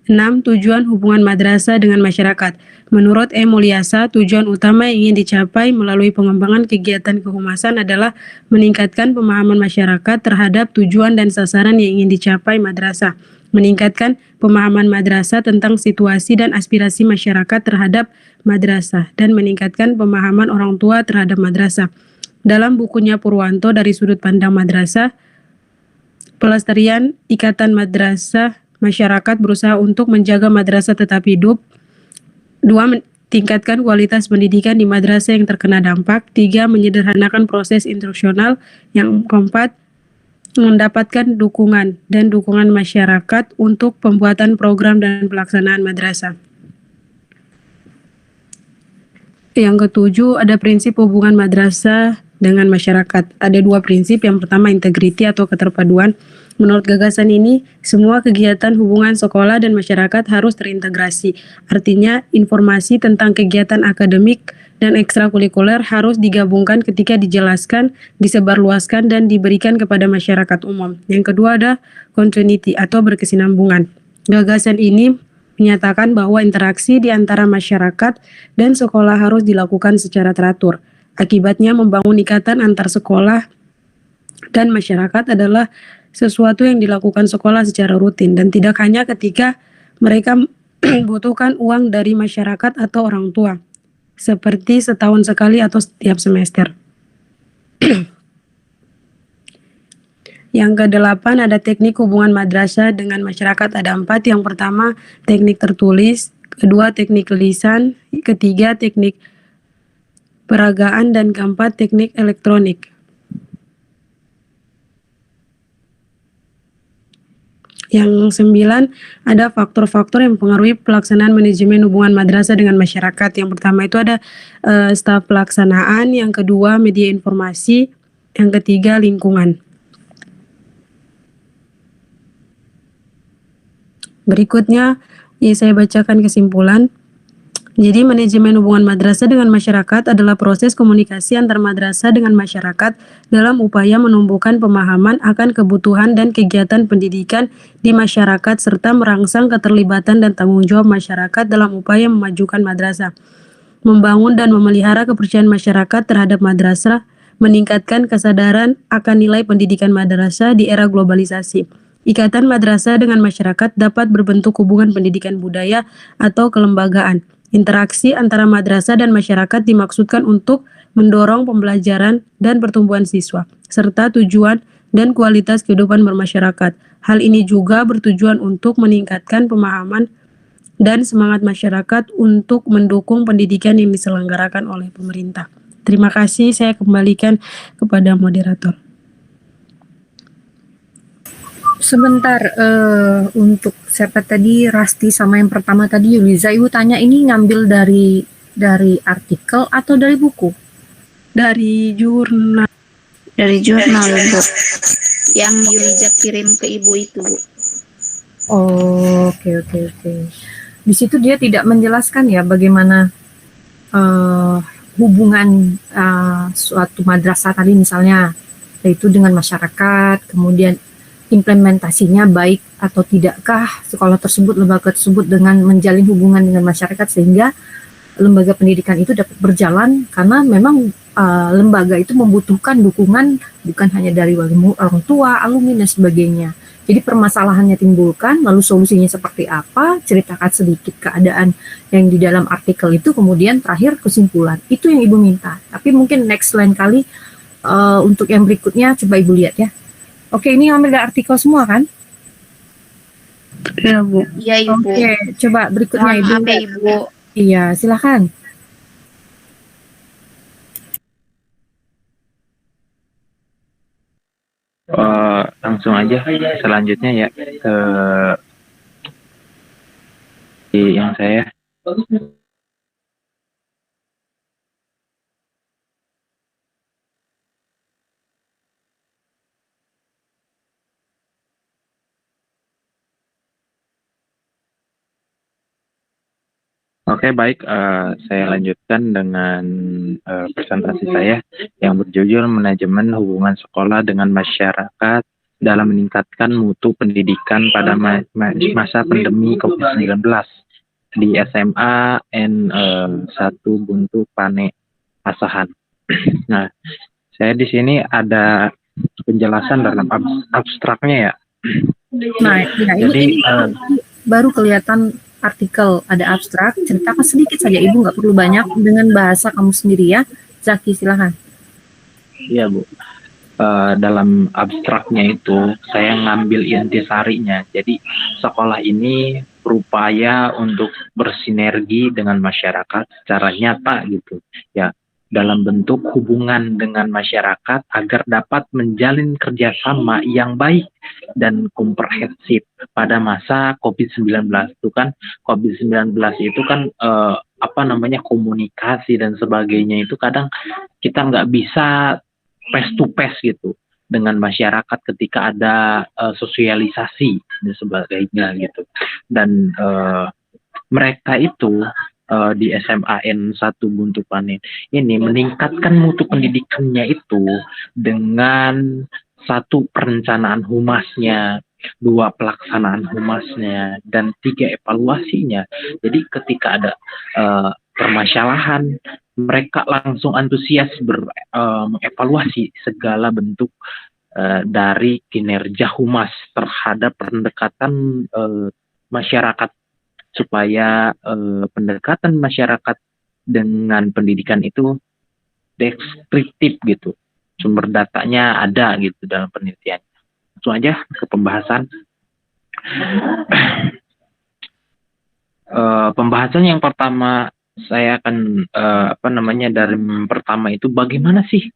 Enam, tujuan hubungan madrasah dengan masyarakat. Menurut M. Mulyasa, tujuan utama yang ingin dicapai melalui pengembangan kegiatan kehumasan adalah meningkatkan pemahaman masyarakat terhadap tujuan dan sasaran yang ingin dicapai madrasah, meningkatkan pemahaman madrasah tentang situasi dan aspirasi masyarakat terhadap madrasah, dan meningkatkan pemahaman orang tua terhadap madrasah. Dalam bukunya Purwanto dari Sudut Pandang Madrasah, Pelestarian Ikatan Madrasah, masyarakat berusaha untuk menjaga madrasah tetap hidup. 2. Tingkatkan kualitas pendidikan di madrasah yang terkena dampak. 3. Menyederhanakan proses instruksional. Yang keempat, mendapatkan dukungan dan dukungan masyarakat untuk pembuatan program dan pelaksanaan madrasah. Yang ketujuh, ada prinsip hubungan madrasah dengan masyarakat. Ada 2 prinsip. Yang pertama, integriti atau keterpaduan. Menurut gagasan ini, semua kegiatan hubungan sekolah dan masyarakat harus terintegrasi. Artinya, informasi tentang kegiatan akademik dan ekstrakurikuler harus digabungkan ketika dijelaskan, disebarluaskan, dan diberikan kepada masyarakat umum. Yang kedua ada continuity atau berkesinambungan. Gagasan ini menyatakan bahwa interaksi di antara masyarakat dan sekolah harus dilakukan secara teratur. Akibatnya, membangun ikatan antar sekolah dan masyarakat adalah sesuatu yang dilakukan sekolah secara rutin dan tidak hanya ketika mereka membutuhkan uang dari masyarakat atau orang tua, seperti setahun sekali atau setiap semester. Yang ke-8 ada teknik hubungan madrasah dengan masyarakat. Ada 4. Yang pertama, teknik tertulis. Kedua, teknik lisan. Ketiga, teknik peragaan. Dan keempat, teknik elektronik. Yang 9, ada faktor-faktor yang mempengaruhi pelaksanaan manajemen hubungan madrasah dengan masyarakat. Yang pertama itu ada staf pelaksanaan, yang kedua media informasi, yang ketiga lingkungan. Berikutnya saya bacakan kesimpulan. Jadi manajemen hubungan madrasah dengan masyarakat adalah proses komunikasi antar madrasah dengan masyarakat dalam upaya menumbuhkan pemahaman akan kebutuhan dan kegiatan pendidikan di masyarakat serta merangsang keterlibatan dan tanggung jawab masyarakat dalam upaya memajukan madrasah, membangun dan memelihara kepercayaan masyarakat terhadap madrasah, meningkatkan kesadaran akan nilai pendidikan madrasah di era globalisasi. Ikatan madrasah dengan masyarakat dapat berbentuk hubungan pendidikan budaya atau kelembagaan. Interaksi antara madrasah dan masyarakat dimaksudkan untuk mendorong pembelajaran dan pertumbuhan siswa, serta tujuan dan kualitas kehidupan bermasyarakat. Hal ini juga bertujuan untuk meningkatkan pemahaman dan semangat masyarakat untuk mendukung pendidikan yang diselenggarakan oleh pemerintah. Terima kasih, saya kembalikan kepada moderator. Sebentar, untuk siapa tadi, Rasti sama yang pertama tadi Yuliza, Ibu tanya ini ngambil dari Dari artikel atau dari buku? Dari jurnal. Dari jurnal, Bu. Yang Yulija kirim ke ibu itu, Bu. Oh, oke. Di situ dia tidak menjelaskan ya bagaimana hubungan suatu madrasah tadi misalnya, yaitu dengan masyarakat, kemudian implementasinya baik atau tidakkah sekolah tersebut, lembaga tersebut dengan menjalin hubungan dengan masyarakat sehingga lembaga pendidikan itu dapat berjalan, karena memang lembaga itu membutuhkan dukungan bukan hanya dari orang tua, alumni dan sebagainya. Jadi permasalahannya timbulkan, lalu solusinya seperti apa, ceritakan sedikit keadaan yang di dalam artikel itu, kemudian terakhir kesimpulan. Itu yang Ibu minta. Tapi mungkin next lain kali untuk yang berikutnya coba Ibu lihat ya. Oke, ini ngambil dari artikel semua kan? Iya, Bu. Iya, Ibu. Oke, coba berikutnya Ibu. Maaf ya, Ibu. Iya, silakan. Langsung aja selanjutnya ya ke yang saya. Oke, baik. Saya lanjutkan dengan presentasi saya yang berjudul Manajemen Hubungan Sekolah dengan Masyarakat dalam Meningkatkan Mutu Pendidikan pada Masa Pandemi COVID-19 di SMA N1 Buntu Pane Asahan. Nah, saya di sini ada penjelasan dalam abstraknya ya. Nah, ya, ini baru kelihatan artikel, ada abstrak, ceritakan sedikit saja Ibu, nggak perlu banyak, dengan bahasa kamu sendiri ya. Zaki, silahkan. Iya, Bu. Dalam abstraknya itu saya ngambil intisarinya. Jadi sekolah ini berupaya untuk bersinergi dengan masyarakat secara nyata gitu. Ya, dalam bentuk hubungan dengan masyarakat agar dapat menjalin kerjasama yang baik dan komprehensif pada masa COVID-19. Itu kan COVID-19 itu kan komunikasi dan sebagainya itu kadang kita nggak bisa face to face gitu dengan masyarakat ketika ada sosialisasi dan sebagainya gitu. Dan mereka itu di SMA N1 Buntu Pane ini meningkatkan mutu pendidikannya itu dengan 1, perencanaan humasnya, 2, pelaksanaan humasnya, dan 3, evaluasinya. Jadi ketika ada permasalahan, mereka langsung antusias mengevaluasi segala bentuk dari kinerja humas terhadap pendekatan masyarakat, supaya pendekatan masyarakat dengan pendidikan itu deskriptif gitu, sumber datanya ada gitu dalam penelitian. Langsung aja ke pembahasan. Pembahasan yang pertama saya akan dari pertama itu bagaimana sih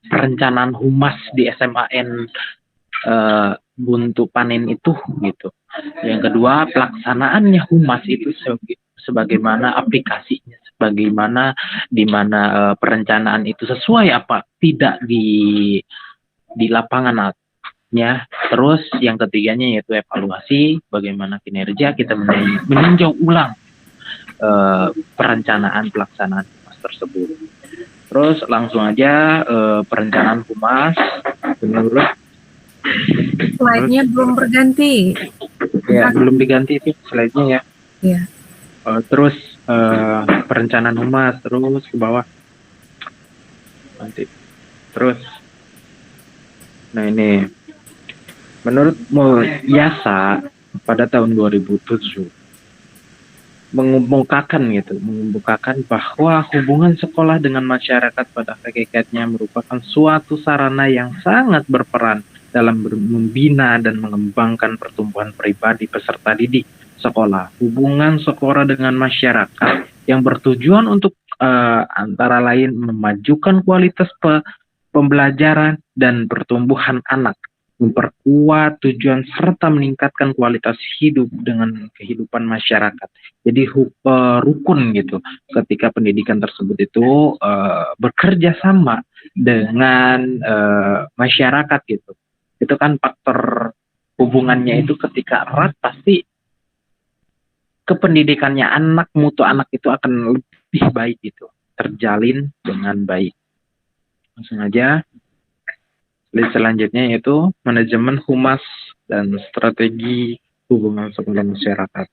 perencanaan humas di SMAN Buntu Panen itu gitu. Yang kedua, pelaksanaannya humas itu sebagaimana aplikasinya, sebagaimana di mana perencanaan itu sesuai apa tidak di lapangannya. Terus yang ketiganya yaitu evaluasi, bagaimana kinerja kita meninjau ulang perencanaan pelaksanaan humas tersebut. Terus langsung aja perencanaan humas menurut slide-nya belum berganti. Ya, belum diganti itu slide-nya ya. Iya. Terus perencanaan humas terus ke bawah. Nanti. Terus nah ini menurut YASA pada tahun 2007 mengemukakan bahwa hubungan sekolah dengan masyarakat pada hakikatnya merupakan suatu sarana yang sangat berperan dalam membina dan mengembangkan pertumbuhan pribadi peserta didik sekolah. Hubungan sekolah dengan masyarakat yang bertujuan untuk antara lain memajukan kualitas pembelajaran dan pertumbuhan anak memperkuat tujuan serta meningkatkan kualitas hidup dengan kehidupan masyarakat. Jadi rukun gitu. Ketika pendidikan tersebut itu bekerja sama dengan masyarakat gitu. Itu kan faktor hubungannya itu ketika erat pasti kependidikannya anak, mutu anak itu akan lebih baik gitu, terjalin dengan baik. Langsung aja. Selanjutnya yaitu manajemen humas dan strategi hubungan sekolah masyarakat.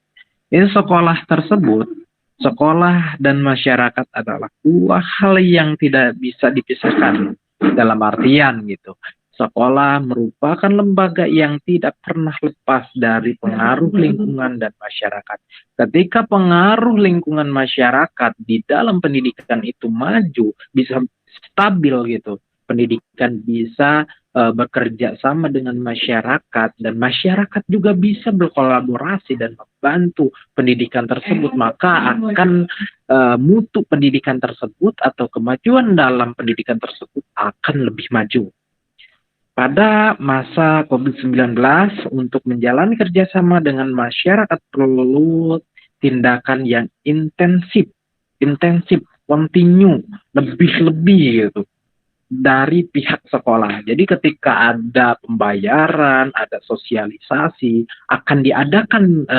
Ini sekolah tersebut, sekolah dan masyarakat adalah dua hal yang tidak bisa dipisahkan dalam artian gitu. Sekolah merupakan lembaga yang tidak pernah lepas dari pengaruh lingkungan dan masyarakat. Ketika pengaruh lingkungan masyarakat di dalam pendidikan itu maju, bisa stabil gitu. Pendidikan bisa bekerja sama dengan masyarakat dan masyarakat juga bisa berkolaborasi dan membantu pendidikan tersebut, maka akan mutu pendidikan tersebut atau kemajuan dalam pendidikan tersebut akan lebih maju. Pada masa COVID-19, untuk menjalani kerjasama dengan masyarakat perlu tindakan yang intensif, kontinu, lebih gitu dari pihak sekolah. Jadi ketika ada pembayaran, ada sosialisasi, akan diadakan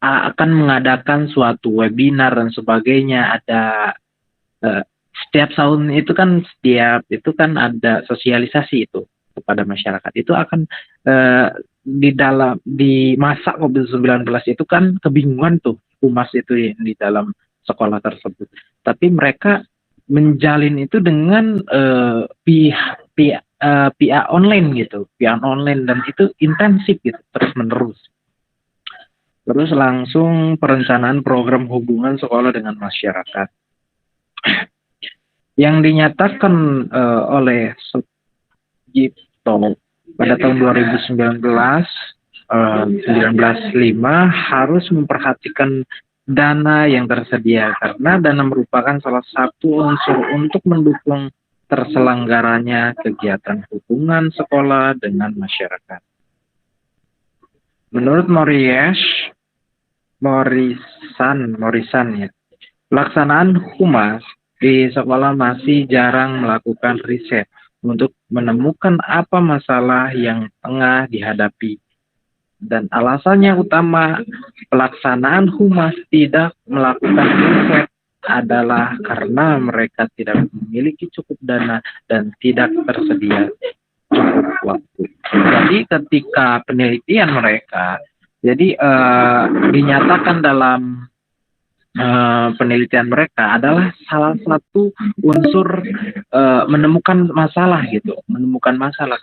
akan mengadakan suatu webinar dan sebagainya. Ada setiap tahun itu kan ada sosialisasi itu kepada masyarakat. Itu akan di masa COVID-19 itu kan kebingungan tuh humas itu di dalam sekolah tersebut. Tapi mereka menjalin itu dengan pihak online gitu, pihak online, dan itu intensif gitu, terus menerus. Terus langsung perencanaan program hubungan sekolah dengan masyarakat yang dinyatakan oleh Sugito pada tahun 2019, 1905 harus memperhatikan dana yang tersedia karena dana merupakan salah satu unsur untuk mendukung terselenggaranya kegiatan hubungan sekolah dengan masyarakat. Menurut Morrison ya, pelaksanaan humas di sekolah masih jarang melakukan riset untuk menemukan apa masalah yang tengah dihadapi. Dan alasannya utama pelaksanaan humas tidak melakukan riset adalah karena mereka tidak memiliki cukup dana dan tidak tersedia cukup waktu. Jadi ketika penelitian mereka, dinyatakan dalam penelitian mereka adalah salah satu unsur menemukan masalah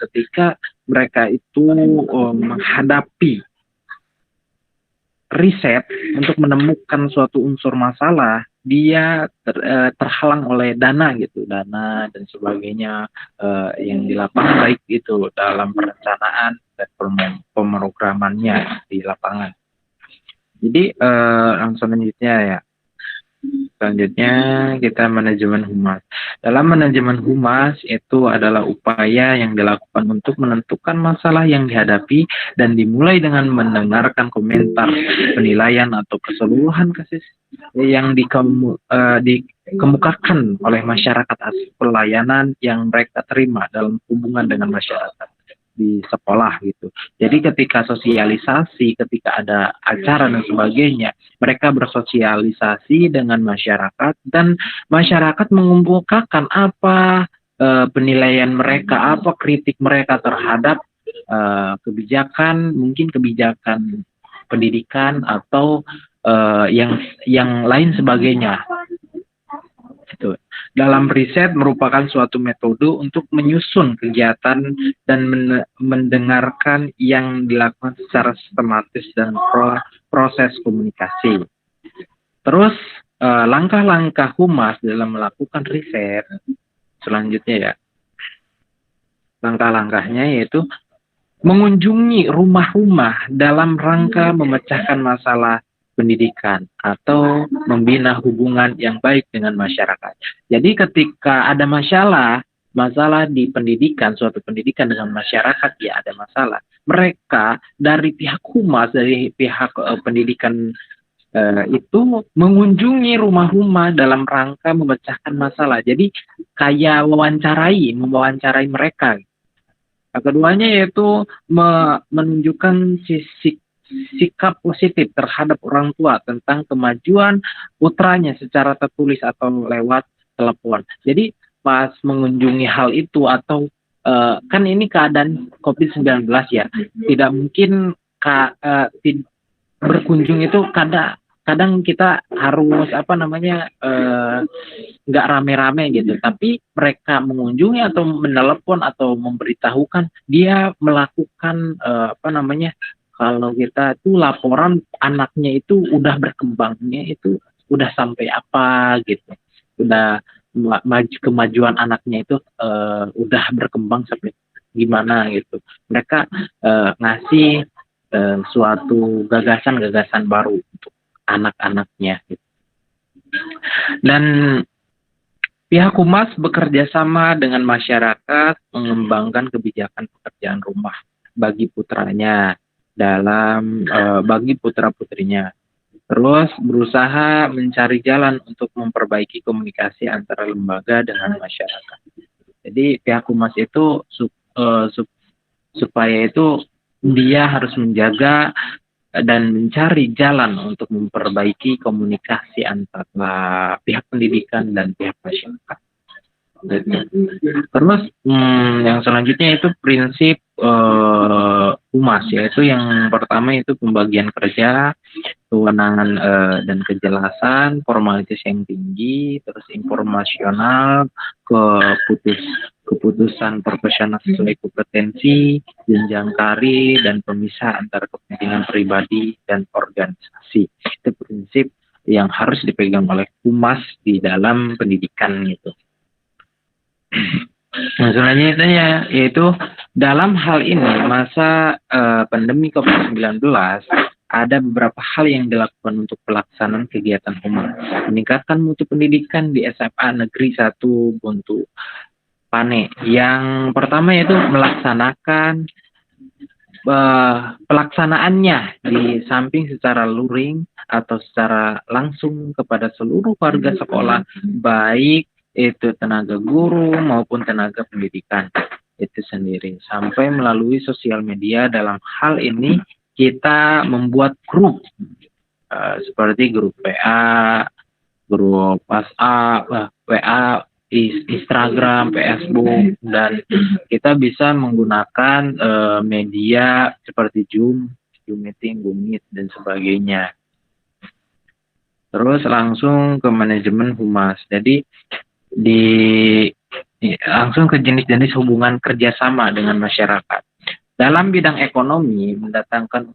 ketika mereka itu menghadapi riset untuk menemukan suatu unsur masalah, dia terhalang oleh dana dan sebagainya yang di lapangan, baik itu dalam perencanaan dan pemrogramannya di lapangan. Jadi langsung selanjutnya kita manajemen humas. Dalam manajemen humas itu adalah upaya yang dilakukan untuk menentukan masalah yang dihadapi dan dimulai dengan mendengarkan komentar, penilaian atau keseluruhan kasus yang dikemukakan oleh masyarakat atas pelayanan yang mereka terima dalam hubungan dengan masyarakat di sekolah gitu. Jadi ketika sosialisasi, ketika ada acara dan sebagainya, mereka bersosialisasi dengan masyarakat dan masyarakat mengemukakan apa penilaian mereka, apa kritik mereka terhadap kebijakan pendidikan atau yang lain sebagainya. Gitu. Dalam riset merupakan suatu metode untuk menyusun kegiatan dan mendengarkan yang dilakukan secara sistematis dan proses komunikasi. Terus langkah-langkah humas dalam melakukan riset selanjutnya ya. Langkah-langkahnya yaitu mengunjungi rumah-rumah dalam rangka memecahkan masalah pendidikan atau membina hubungan yang baik dengan masyarakat. Jadi ketika ada masalah di pendidikan, suatu pendidikan dengan masyarakat, ya ada masalah. Mereka dari pihak humas, dari pihak pendidikan itu mengunjungi rumah-rumah dalam rangka memecahkan masalah. Jadi kayak mewawancarai mereka. Keduanya yaitu menunjukkan sikap positif terhadap orang tua tentang kemajuan putranya secara tertulis atau lewat telepon. Jadi pas mengunjungi hal itu atau kan ini keadaan COVID-19 ya, tidak mungkin berkunjung itu kadang kita harus nggak rame-rame gitu, tapi mereka mengunjungi atau menelepon atau memberitahukan dia melakukan kalau kita tuh laporan anaknya itu udah berkembangnya itu udah sampai apa gitu, udah kemajuan anaknya itu udah berkembang sampai gimana gitu. Mereka ngasih suatu gagasan baru untuk anak-anaknya gitu. Dan pihak humas bekerja sama dengan masyarakat mengembangkan kebijakan pekerjaan rumah bagi putranya bagi putra-putrinya. Terus berusaha mencari jalan untuk memperbaiki komunikasi antara lembaga dengan masyarakat. Jadi pihak humas itu supaya itu dia harus menjaga dan mencari jalan untuk memperbaiki komunikasi antara pihak pendidikan dan pihak masyarakat. Terus yang selanjutnya itu prinsip humas, yaitu yang pertama itu pembagian kerja, kewenangan dan kejelasan, formalitas yang tinggi, terus informasional, keputusan profesional sesuai kompetensi, jenjang karir, dan pemisah antara kepentingan pribadi dan organisasi. Itu prinsip yang harus dipegang oleh humas di dalam pendidikan gitu. Nah, selanjutnya yaitu dalam hal ini masa pandemi COVID-19 ada beberapa hal yang dilakukan untuk pelaksanaan kegiatan humas. Meningkatkan mutu pendidikan di SMA Negeri 1 Buntu Pane. Yang pertama yaitu melaksanakan pelaksanaannya di samping secara luring atau secara langsung kepada seluruh warga sekolah, baik itu tenaga guru maupun tenaga pendidikan itu sendiri, sampai melalui sosial media. Dalam hal ini kita membuat grup seperti grup WA, grup WhatsApp, WA, Instagram, Facebook, dan kita bisa menggunakan media seperti Zoom Meeting, Google Meet, dan sebagainya. Terus langsung ke manajemen humas. Jadi langsung ke jenis-jenis hubungan kerjasama dengan masyarakat. Dalam bidang ekonomi, mendatangkan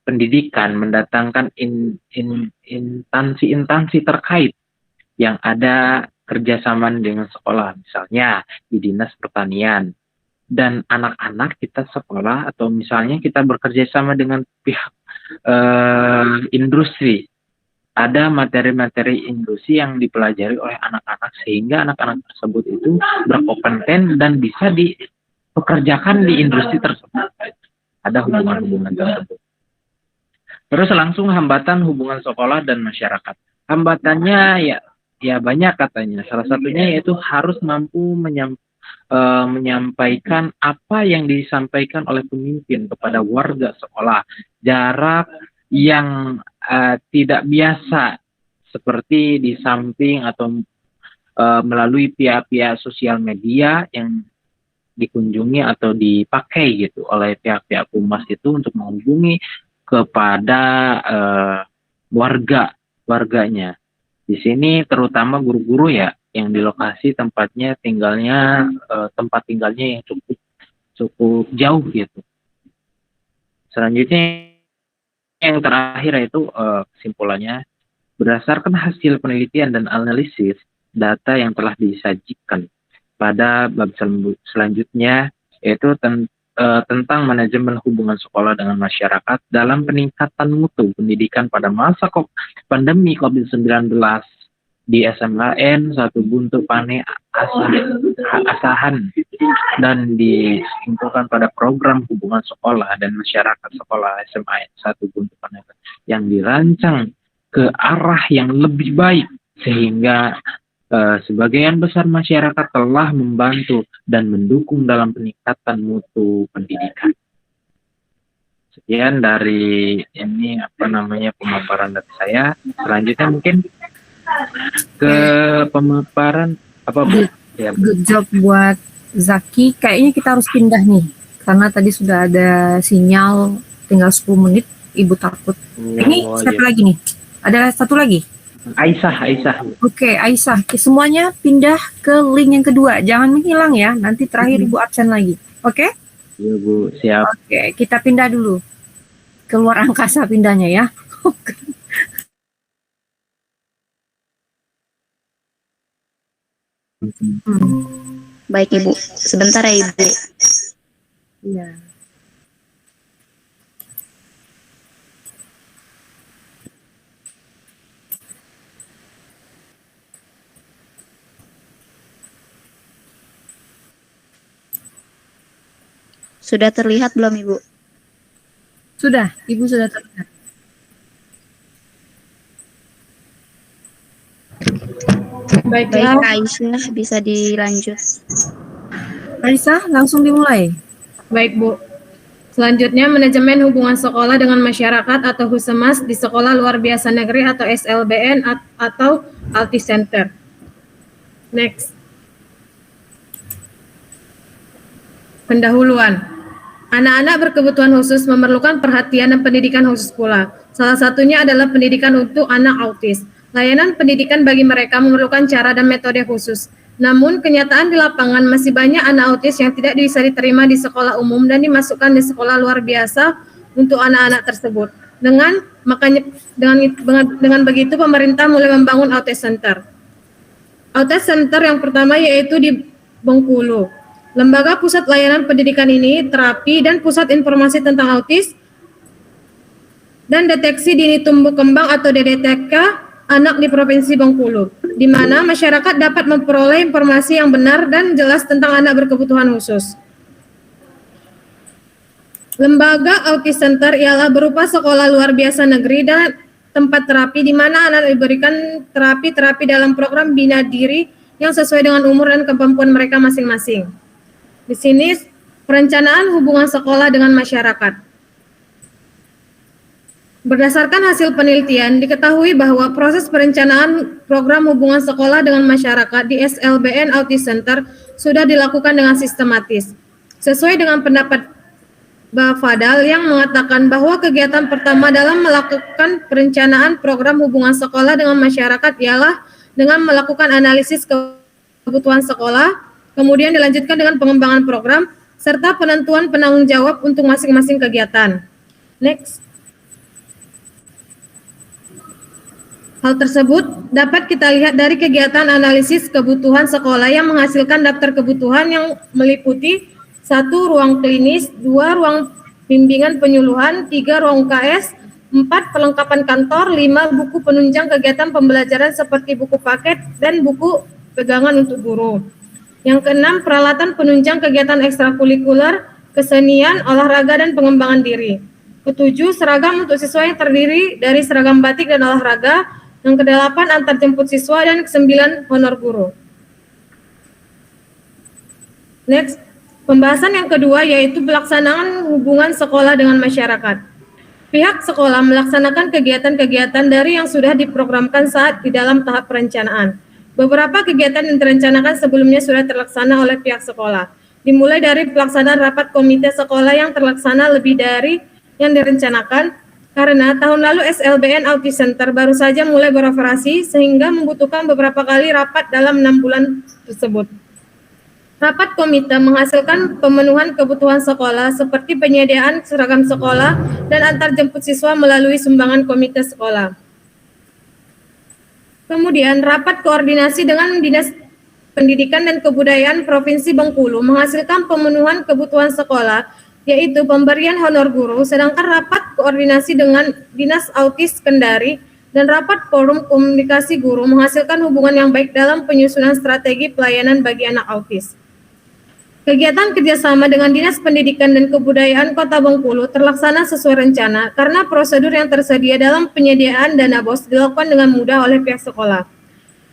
pendidikan, mendatangkan instansi-instansi terkait yang ada kerjasama dengan sekolah, misalnya di dinas pertanian, dan anak-anak kita sekolah, atau misalnya kita bekerja sama dengan pihak industri. Ada materi-materi industri yang dipelajari oleh anak-anak sehingga anak-anak tersebut itu berkompeten dan bisa dipekerjakan di industri tersebut. Ada hubungan-hubungan tersebut. Terus langsung hambatan hubungan sekolah dan masyarakat. Hambatannya ya banyak katanya. Salah satunya yaitu harus mampu menyampaikan apa yang disampaikan oleh pemimpin kepada warga sekolah. Jarak yang tidak biasa seperti di samping atau melalui pihak-pihak sosial media yang dikunjungi atau dipakai gitu oleh pihak-pihak humas itu untuk menghubungi kepada warganya. Di sini terutama guru-guru ya yang di lokasi tempat tinggalnya yang cukup jauh gitu. Selanjutnya yang terakhir itu kesimpulannya, berdasarkan hasil penelitian dan analisis data yang telah disajikan pada bab selanjutnya, yaitu tentang manajemen hubungan sekolah dengan masyarakat dalam peningkatan mutu pendidikan pada masa pandemi COVID-19 di SMAN Satu Buntu Pane Asahan dan disimpulkan pada program hubungan sekolah dan masyarakat sekolah SMAN Satu Buntu Pane yang dirancang ke arah yang lebih baik sehingga sebagian besar masyarakat telah membantu dan mendukung dalam peningkatan mutu pendidikan. Sekian dari ini pemaparan dari saya. Selanjutnya mungkin ke pemaparan apa Bu? Ya, Bu. Good job buat Zaki. Kayaknya kita harus pindah nih, karena tadi sudah ada sinyal tinggal 10 menit. Ibu takut. Ini siapa lagi nih? Ada satu lagi. Aisyah. Oke, Aisyah. Semuanya pindah ke link yang kedua. Jangan menghilang ya. Nanti terakhir Ibu absen lagi. Oke? Iya Bu, siap. Oke, kita pindah dulu. Keluar angkasa pindahnya ya. Baik Ibu, sebentar ya Ibu. Iya. Sudah terlihat belum Ibu? Sudah, Ibu sudah terlihat. Baik Aisyah, bisa dilanjut. Aisyah, langsung dimulai. Baik Bu. Selanjutnya manajemen hubungan sekolah dengan masyarakat atau Husemas di sekolah luar biasa negeri atau SLBN atau Alti Center. Next. Pendahuluan. Anak-anak berkebutuhan khusus memerlukan perhatian dan pendidikan khusus pula. Salah satunya adalah pendidikan untuk anak autis. Layanan pendidikan bagi mereka memerlukan cara dan metode khusus. Namun, kenyataan di lapangan masih banyak anak autis yang tidak bisa diterima di sekolah umum dan dimasukkan di sekolah luar biasa untuk anak-anak tersebut. Dengan begitu, pemerintah mulai membangun Autis Center. Autis Center yang pertama yaitu di Bengkulu. Lembaga pusat layanan pendidikan ini, terapi dan pusat informasi tentang autis dan deteksi dini tumbuh kembang atau DDTK anak di Provinsi Bengkulu, di mana masyarakat dapat memperoleh informasi yang benar dan jelas tentang anak berkebutuhan khusus. Lembaga Autis Center ialah berupa sekolah luar biasa negeri dan tempat terapi di mana anak diberikan terapi dalam program bina diri yang sesuai dengan umur dan kemampuan mereka masing-masing. Di sini perencanaan hubungan sekolah dengan masyarakat. Berdasarkan hasil penelitian, diketahui bahwa proses perencanaan program hubungan sekolah dengan masyarakat di SLBN Autis Center sudah dilakukan dengan sistematis. Sesuai dengan pendapat Mbak Fadal yang mengatakan bahwa kegiatan pertama dalam melakukan perencanaan program hubungan sekolah dengan masyarakat ialah dengan melakukan analisis kebutuhan sekolah, kemudian dilanjutkan dengan pengembangan program, serta penentuan penanggung jawab untuk masing-masing kegiatan. Next. Hal tersebut dapat kita lihat dari kegiatan analisis kebutuhan sekolah yang menghasilkan daftar kebutuhan yang meliputi 1. Ruang klinis, 2. Ruang bimbingan penyuluhan, 3. Ruang UKS, 4. Perlengkapan kantor, 5. Buku penunjang kegiatan pembelajaran seperti buku paket dan buku pegangan untuk guru. Yang ke-6, peralatan penunjang kegiatan ekstrakurikuler, kesenian, olahraga, dan pengembangan diri. Ke-7, seragam untuk siswa yang terdiri dari seragam batik dan olahraga. Yang ke-8, antar jemput siswa, dan ke-9, honor guru. Next, pembahasan yang kedua yaitu pelaksanaan hubungan sekolah dengan masyarakat. Pihak sekolah melaksanakan kegiatan-kegiatan dari yang sudah diprogramkan saat di dalam tahap perencanaan. Beberapa kegiatan yang direncanakan sebelumnya sudah terlaksana oleh pihak sekolah. Dimulai dari pelaksanaan rapat komite sekolah yang terlaksana lebih dari yang direncanakan, karena tahun lalu SLBN Autis Center baru saja mulai beroperasi sehingga membutuhkan beberapa kali rapat dalam 6 bulan tersebut. Rapat komite menghasilkan pemenuhan kebutuhan sekolah seperti penyediaan seragam sekolah dan antar jemput siswa melalui sumbangan komite sekolah. Kemudian, rapat koordinasi dengan Dinas Pendidikan dan Kebudayaan Provinsi Bengkulu menghasilkan pemenuhan kebutuhan sekolah yaitu pemberian honor guru, sedangkan rapat koordinasi dengan Dinas Autis Kendari dan rapat forum komunikasi guru menghasilkan hubungan yang baik dalam penyusunan strategi pelayanan bagi anak autis. Kegiatan kerjasama dengan Dinas Pendidikan dan Kebudayaan Kota Bengkulu terlaksana sesuai rencana karena prosedur yang tersedia dalam penyediaan dana BOS dilakukan dengan mudah oleh pihak sekolah.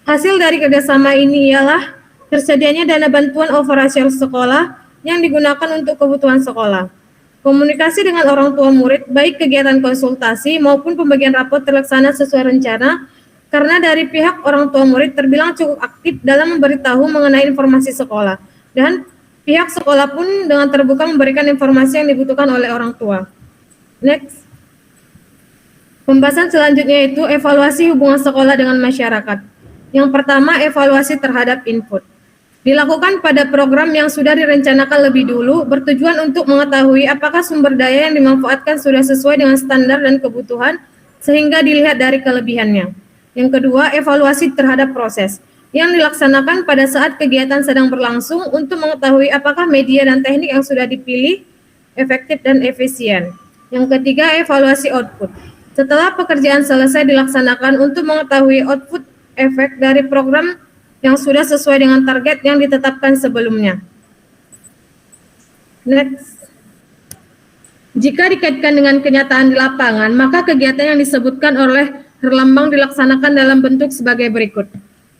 Hasil dari kerjasama ini ialah tersedianya dana bantuan operasional sekolah yang digunakan untuk kebutuhan sekolah. Komunikasi dengan orang tua murid, baik kegiatan konsultasi maupun pembagian rapot terlaksana sesuai rencana karena dari pihak orang tua murid terbilang cukup aktif dalam memberitahu mengenai informasi sekolah dan pihak sekolah pun dengan terbuka memberikan informasi yang dibutuhkan oleh orang tua. Next. Pembahasan selanjutnya itu evaluasi hubungan sekolah dengan masyarakat. Yang pertama, evaluasi terhadap input. Dilakukan pada program yang sudah direncanakan lebih dulu, bertujuan untuk mengetahui apakah sumber daya yang dimanfaatkan sudah sesuai dengan standar dan kebutuhan, sehingga dilihat dari kelebihannya. Yang kedua, evaluasi terhadap proses yang dilaksanakan pada saat kegiatan sedang berlangsung untuk mengetahui apakah media dan teknik yang sudah dipilih efektif dan efisien. Yang ketiga, evaluasi output. Setelah pekerjaan selesai dilaksanakan untuk mengetahui output efek dari program yang sudah sesuai dengan target yang ditetapkan sebelumnya. Next. Jika dikaitkan dengan kenyataan di lapangan, maka kegiatan yang disebutkan oleh Herlambang dilaksanakan dalam bentuk sebagai berikut.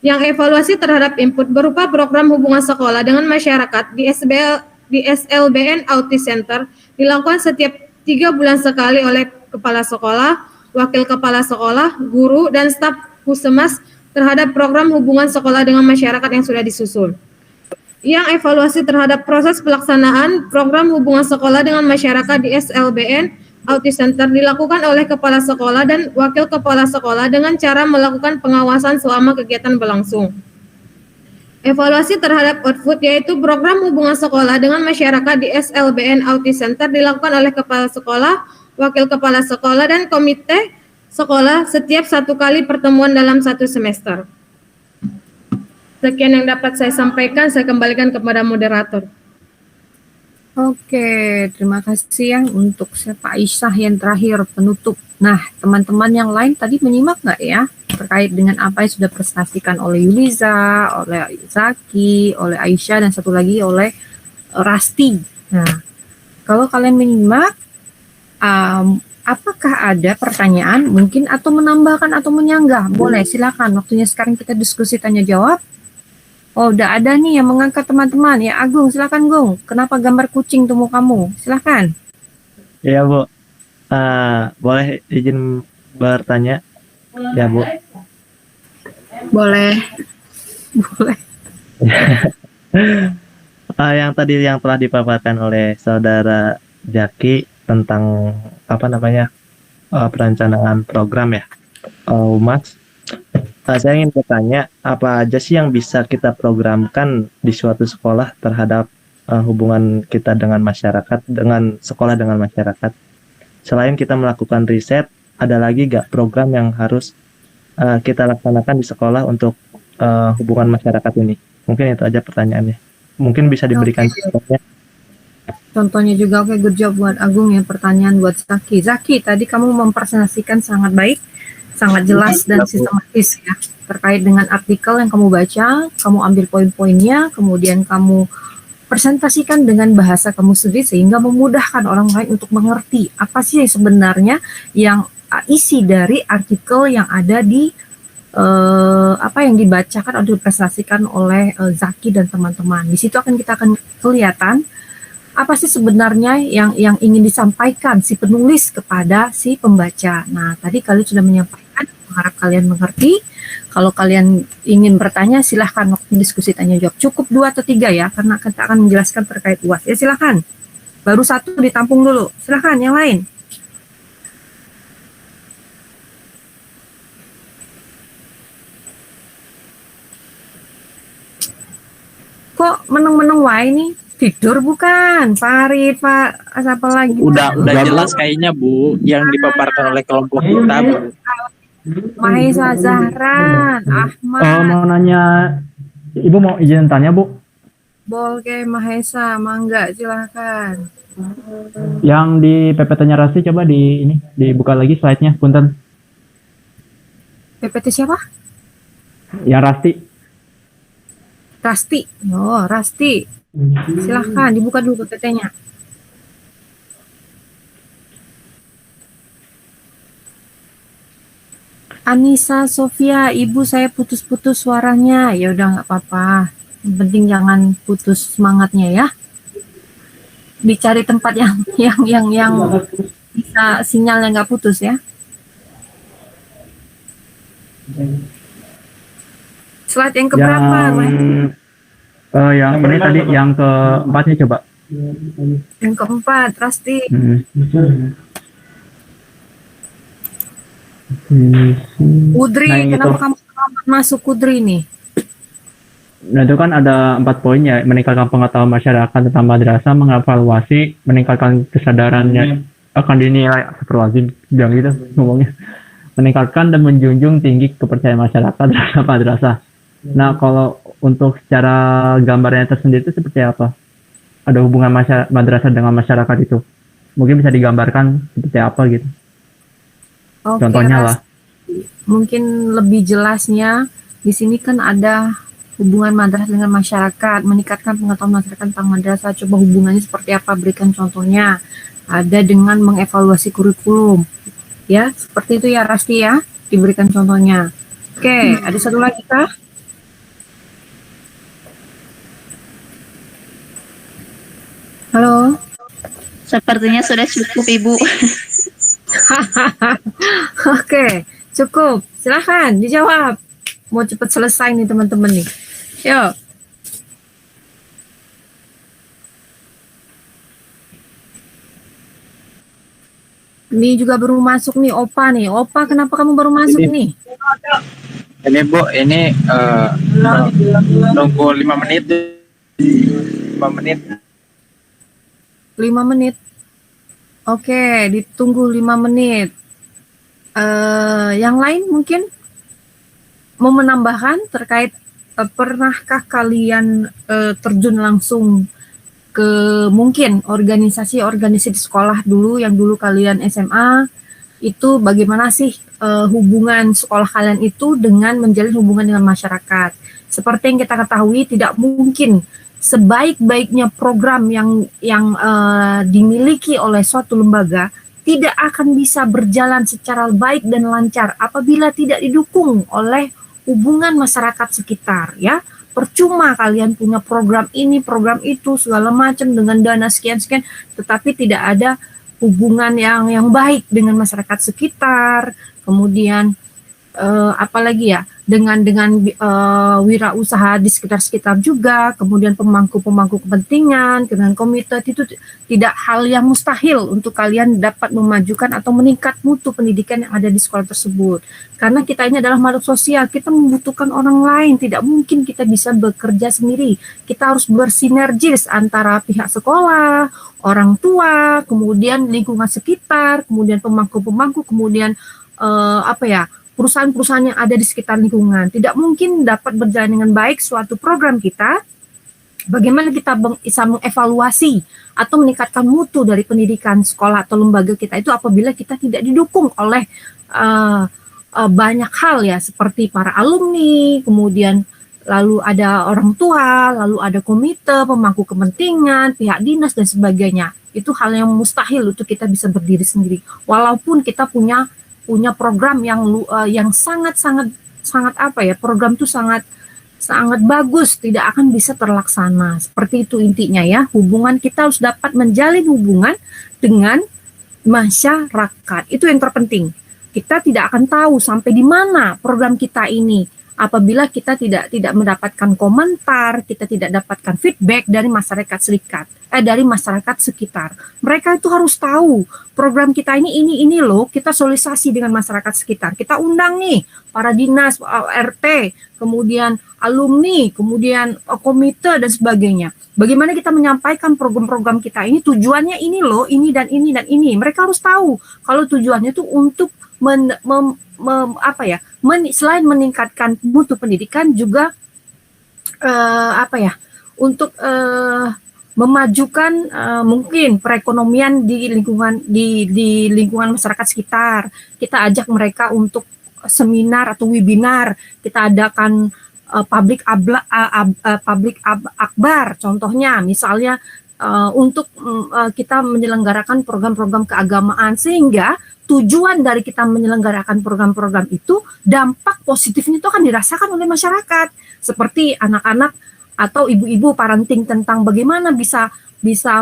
Yang evaluasi terhadap input berupa program hubungan sekolah dengan masyarakat di SLBN Autis Center dilakukan setiap 3 bulan sekali oleh kepala sekolah, wakil kepala sekolah, guru, dan staf pusemas terhadap program hubungan sekolah dengan masyarakat yang sudah disusun. Yang evaluasi terhadap proses pelaksanaan program hubungan sekolah dengan masyarakat di SLBN Autis Center dilakukan oleh kepala sekolah dan wakil kepala sekolah dengan cara melakukan pengawasan selama kegiatan berlangsung. Evaluasi terhadap output yaitu program hubungan sekolah dengan masyarakat di SLBN Autis Center dilakukan oleh kepala sekolah, wakil kepala sekolah, dan komite sekolah setiap 1 kali pertemuan dalam 1 semester. Sekian yang dapat saya sampaikan, saya kembalikan kepada moderator. Oke, terima kasih ya untuk Pak Aisyah yang terakhir penutup. Nah, teman-teman yang lain tadi menyimak nggak ya terkait dengan apa yang sudah prestasikan oleh Yuliza, oleh Zaki, oleh Aisyah, dan satu lagi oleh Rasti. Nah, kalau kalian menyimak, apakah ada pertanyaan mungkin atau menambahkan atau menyanggah? Boleh, silakan. Waktunya sekarang kita diskusi tanya jawab. Oh, udah ada nih yang mengangkat teman-teman. Ya, Agung, silakan Gung. Kenapa gambar kucing tuh kamu? Silakan. Iya, Bu. Boleh izin bertanya? Ya, Bu. Boleh. Boleh. Yang tadi yang telah dipaparkan oleh saudara Zaki tentang perencanaan program ya, Mas. Saya ingin bertanya, apa aja sih yang bisa kita programkan di suatu sekolah terhadap hubungan kita dengan masyarakat, dengan sekolah dengan masyarakat? Selain kita melakukan riset, ada lagi nggak program yang harus kita laksanakan di sekolah untuk hubungan masyarakat ini? Mungkin itu aja pertanyaannya. Mungkin bisa diberikan contohnya. Contohnya juga, oke, good job buat Agung ya. Pertanyaan buat Zaki. Zaki, tadi kamu mempresentasikan sangat baik, sangat jelas dan sistematis ya terkait dengan artikel yang kamu baca, kamu ambil poin-poinnya, kemudian kamu presentasikan dengan bahasa kamu sendiri sehingga memudahkan orang lain untuk mengerti apa sih yang sebenarnya yang isi dari artikel yang ada di yang dibacakan atau dipresentasikan oleh Zaki dan teman-teman. Di situ akan kelihatan apa sih sebenarnya yang ingin disampaikan si penulis kepada si pembaca. Nah, tadi kalian sudah menyampaikan, harap kalian mengerti. Kalau kalian ingin bertanya, silahkan waktu diskusi tanya jawab. Cukup 2 atau 3 ya, karena kita akan menjelaskan terkait UAS. Ya, silahkan. Baru 1 ditampung dulu. Silahkan, yang lain. Kok meneng-meneng wae nih? Tidur bukan, Farid, Pak, apa lagi? Udah jelas kayaknya, Bu, yang dipaparkan oleh kelompok kita, Bu. Mahesa Zahran, Ahmad. Mau nanya, Ibu mau izin tanya, Bu? Bolke Mahesa, mangga silahkan. Yang di PPT-nya Rasti coba dibuka lagi slide-nya, punten. PPT siapa? Yang Rasti. Rasti. Oh, Rasti. Silahkan dibuka dulu PPT-nya. Anissa Sofia, ibu saya putus-putus suaranya. Ya udah nggak apa-apa. Yang penting jangan putus semangatnya ya. Dicari tempat yang bisa sinyalnya nggak putus ya. Slide yang keberapa? Yang ini tadi yang keempatnya coba. Yang keempat, Rasti. Kudri, Nah, yang kenapa itu. kamu selamat masuk Kudri nih? Nah, itu kan ada 4 poin ya, meningkatkan pengetahuan masyarakat tentang madrasah, mengevaluasi, meningkatkan kesadarannya akan dinilai, astagfirullahaladzim, bilang gitu ngomongnya, meningkatkan dan menjunjung tinggi kepercayaan masyarakat terhadap madrasah. Nah, kalau untuk secara gambarnya tersendiri itu seperti apa? Ada hubungan madrasah dengan masyarakat itu? Mungkin bisa digambarkan seperti apa gitu? Oke, Contohnya lah. mungkin lebih jelasnya di sini kan ada hubungan madrasah dengan masyarakat, meningkatkan pengetahuan masyarakat tentang madrasah. Coba hubungannya seperti apa? Berikan contohnya. Ada dengan mengevaluasi kurikulum, ya seperti itu ya Rasti ya. Diberikan contohnya. Oke, ada satu lagi kah? Halo. Sepertinya sudah cukup, Ibu. Oke, cukup. Silahkan dijawab. Mau cepat selesai nih teman-teman nih. Yuk. Ini juga baru masuk nih, Opa nih. Opa, kenapa kamu baru masuk nih? Ini Bu, ini nunggu 5 menit. 5 menit. 5 menit. Oke, ditunggu 5 menit. Yang lain mungkin mau menambahkan terkait pernahkah kalian terjun langsung ke mungkin organisasi-organisasi di sekolah dulu yang dulu kalian SMA, itu bagaimana sih hubungan sekolah kalian itu dengan menjalin hubungan dengan masyarakat? Seperti yang kita ketahui, tidak mungkin sebaik-baiknya program yang dimiliki oleh suatu lembaga tidak akan bisa berjalan secara baik dan lancar apabila tidak didukung oleh hubungan masyarakat sekitar, ya. Percuma kalian punya program ini, program itu, segala macam dengan dana sekian-sekian, tetapi tidak ada hubungan yang baik dengan masyarakat sekitar, kemudian apalagi ya, dengan wirausaha di sekitar juga, kemudian pemangku kepentingan, dengan komite, itu tidak hal yang mustahil untuk kalian dapat memajukan atau meningkat mutu pendidikan yang ada di sekolah tersebut. Karena kita ini adalah makhluk sosial, kita membutuhkan orang lain, tidak mungkin kita bisa bekerja sendiri. Kita harus bersinergis antara pihak sekolah, orang tua, kemudian lingkungan sekitar, kemudian pemangku, kemudian perusahaan-perusahaan yang ada di sekitar lingkungan. Tidak mungkin dapat berjalan dengan baik suatu program kita. Bagaimana kita bisa mengevaluasi atau meningkatkan mutu dari pendidikan sekolah atau lembaga kita itu apabila kita tidak didukung oleh banyak hal ya, seperti para alumni, kemudian lalu ada orang tua, lalu ada komite, pemangku kepentingan, pihak dinas dan sebagainya. Itu hal yang mustahil untuk kita bisa berdiri sendiri. Walaupun kita punya program yang sangat program itu sangat bagus, tidak akan bisa terlaksana. Seperti itu intinya ya. Hubungan kita harus dapat menjalin hubungan dengan masyarakat. Itu yang terpenting. Kita tidak akan tahu sampai di mana program kita ini apabila kita tidak mendapatkan komentar, kita tidak dapatkan feedback dari dari masyarakat sekitar. Mereka itu harus tahu program kita ini loh, kita sosialisasi dengan masyarakat sekitar. Kita undang nih para dinas, RT, kemudian alumni, kemudian komite dan sebagainya. Bagaimana kita menyampaikan program-program kita ini, tujuannya ini loh, ini dan ini dan ini. Mereka harus tahu kalau tujuannya itu untuk selain meningkatkan mutu pendidikan juga untuk memajukan mungkin perekonomian di lingkungan masyarakat sekitar. Kita ajak mereka untuk seminar atau webinar, kita adakan public akbar, contohnya misalnya untuk kita menyelenggarakan program-program keagamaan, sehingga tujuan dari kita menyelenggarakan program-program itu dampak positifnya itu akan dirasakan oleh masyarakat, seperti anak-anak atau ibu-ibu parenting tentang bagaimana bisa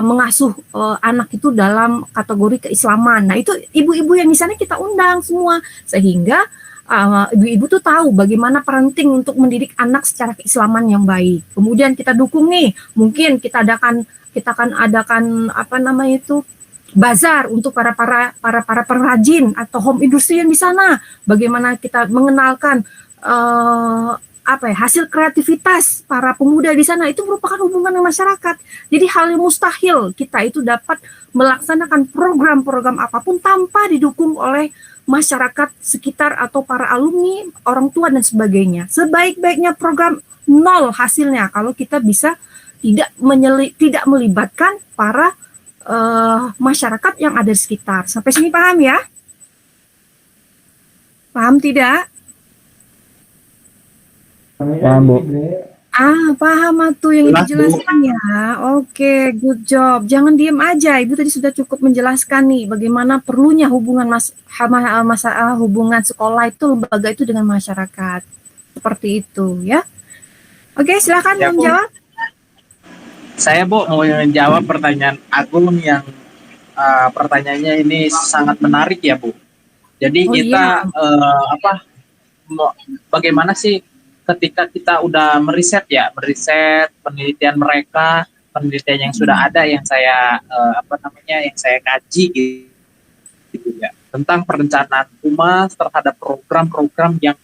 mengasuh anak itu dalam kategori keislaman. Nah, itu ibu-ibu yang di sana kita undang semua, sehingga ibu-ibu tuh tahu bagaimana parenting untuk mendidik anak secara keislaman yang baik. Kemudian kita dukung nih, mungkin kita akan adakan apa namanya itu, bazar untuk para pengrajin atau home industry yang di sana. Bagaimana kita mengenalkan hasil kreativitas para pemuda di sana, itu merupakan hubungan dengan masyarakat. Jadi hal yang mustahil kita itu dapat melaksanakan program-program apapun tanpa didukung oleh masyarakat sekitar atau para alumni, orang tua dan sebagainya. Sebaik-baiknya program nol hasilnya kalau kita bisa tidak melibatkan para masyarakat yang ada di sekitar. Sampai sini paham ya? Paham tidak? Paham, Bu. Paham tuh yang Ibu jelaskan ya. Oke, good job. Jangan diem aja. Ibu tadi sudah cukup menjelaskan nih bagaimana perlunya hubungan hubungan sekolah itu, lembaga itu dengan masyarakat. Seperti itu ya. Oke, silakan Ya, Bu. menjawab. Saya Bu mau menjawab pertanyaan Agung yang pertanyaannya ini sangat menarik ya Bu. Jadi kita bagaimana sih ketika kita udah meriset penelitian mereka, penelitian yang sudah ada yang saya yang saya kaji gitu ya, tentang perencanaan humas terhadap program-program yang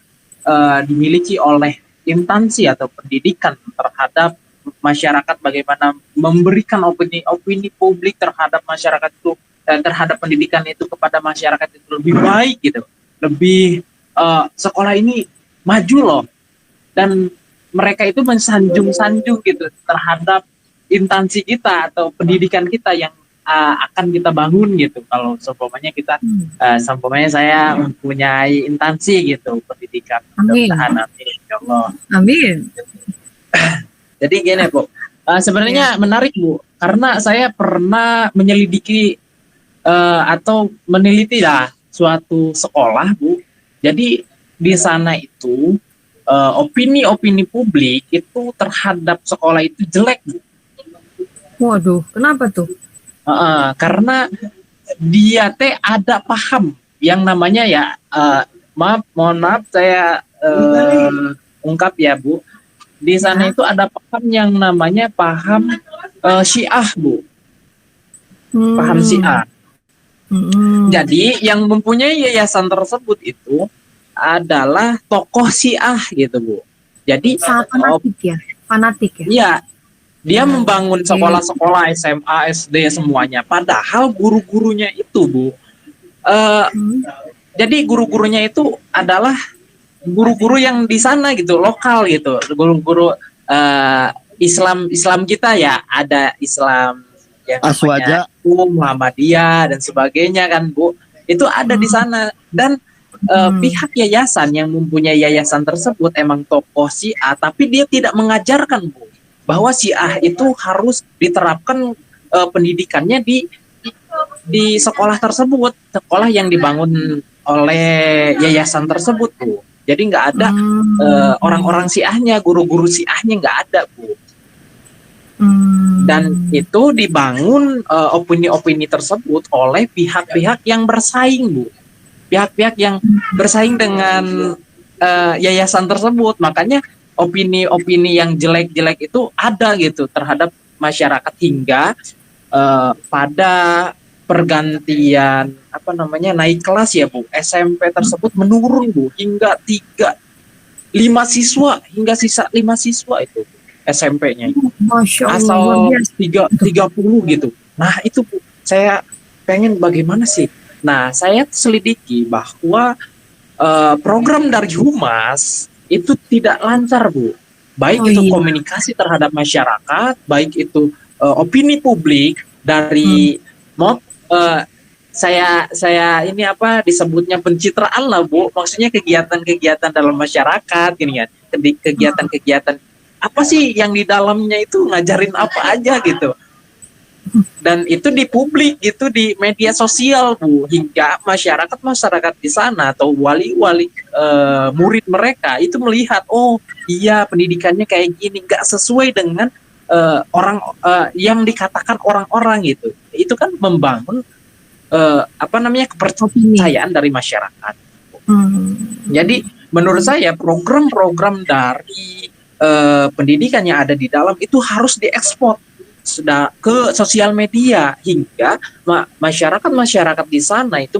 dimiliki oleh instansi atau pendidikan terhadap masyarakat, bagaimana memberikan opini publik terhadap masyarakat itu, terhadap pendidikan itu kepada masyarakat itu lebih baik gitu, lebih sekolah ini maju loh, dan mereka itu mensanjung-sanjung gitu terhadap instansi kita atau pendidikan kita yang akan kita bangun gitu. Kalau seumpamanya kita seumpamanya saya mempunyai instansi gitu pendidikan, mudah-mudahan nanti insyaallah. Amin. Jadi gini Bu, sebenarnya menarik Bu, karena saya pernah menyelidiki atau meneliti lah suatu sekolah Bu. Jadi di sana itu opini publik itu terhadap sekolah itu jelek Bu. Waduh, kenapa tuh? Karena dia ada paham yang namanya ya, mohon maaf saya ungkap ya Bu. Di sana itu ada paham yang namanya paham Syiah Bu. Paham Syiah. Jadi yang mempunyai yayasan tersebut itu adalah tokoh Syiah gitu Bu. Jadi fanatik ya. Iya. Dia membangun sekolah-sekolah SMA, SD semuanya. Padahal guru-gurunya itu Bu. Jadi guru-gurunya itu adalah guru-guru yang di sana gitu, lokal gitu. Guru-guru Islam kita ya, ada Islam yang namanya Muhammadiyah dan sebagainya kan Bu. Itu ada di sana, dan pihak yayasan yang mempunyai yayasan tersebut emang tokoh Syiah, tapi dia tidak mengajarkan Bu bahwa Syiah itu harus diterapkan pendidikannya di sekolah tersebut, sekolah yang dibangun oleh yayasan tersebut Bu. Jadi nggak ada orang-orang Syiahnya, guru-guru Syiahnya nggak ada Bu. Dan itu dibangun opini-opini tersebut oleh pihak-pihak yang bersaing Bu. Pihak-pihak yang bersaing dengan yayasan tersebut. Makanya opini-opini yang jelek-jelek itu ada gitu terhadap masyarakat, hingga pada pergantian naik kelas ya Bu, SMP tersebut menurun Bu hingga 5 siswa itu SMP-nya itu. Masya Allah. Asal 30 gitu. Nah itu Bu, saya pengen bagaimana sih. Nah saya selidiki bahwa program dari Humas itu tidak lancar Bu baik itu komunikasi terhadap masyarakat, baik itu opini publik dari saya ini apa disebutnya pencitraan lah Bu, maksudnya kegiatan-kegiatan dalam masyarakat gini kan, kegiatan-kegiatan apa sih yang di dalamnya itu ngajarin apa aja gitu, dan itu di publik gitu, di media sosial Bu, hingga masyarakat di sana atau wali-wali murid mereka itu melihat, oh iya pendidikannya kayak gini, nggak sesuai dengan yang dikatakan orang-orang gitu. Itu kan membangun kepercayaan dari masyarakat. Jadi menurut saya program-program dari pendidikan yang ada di dalam itu harus diekspor sudah ke sosial media, hingga masyarakat di sana itu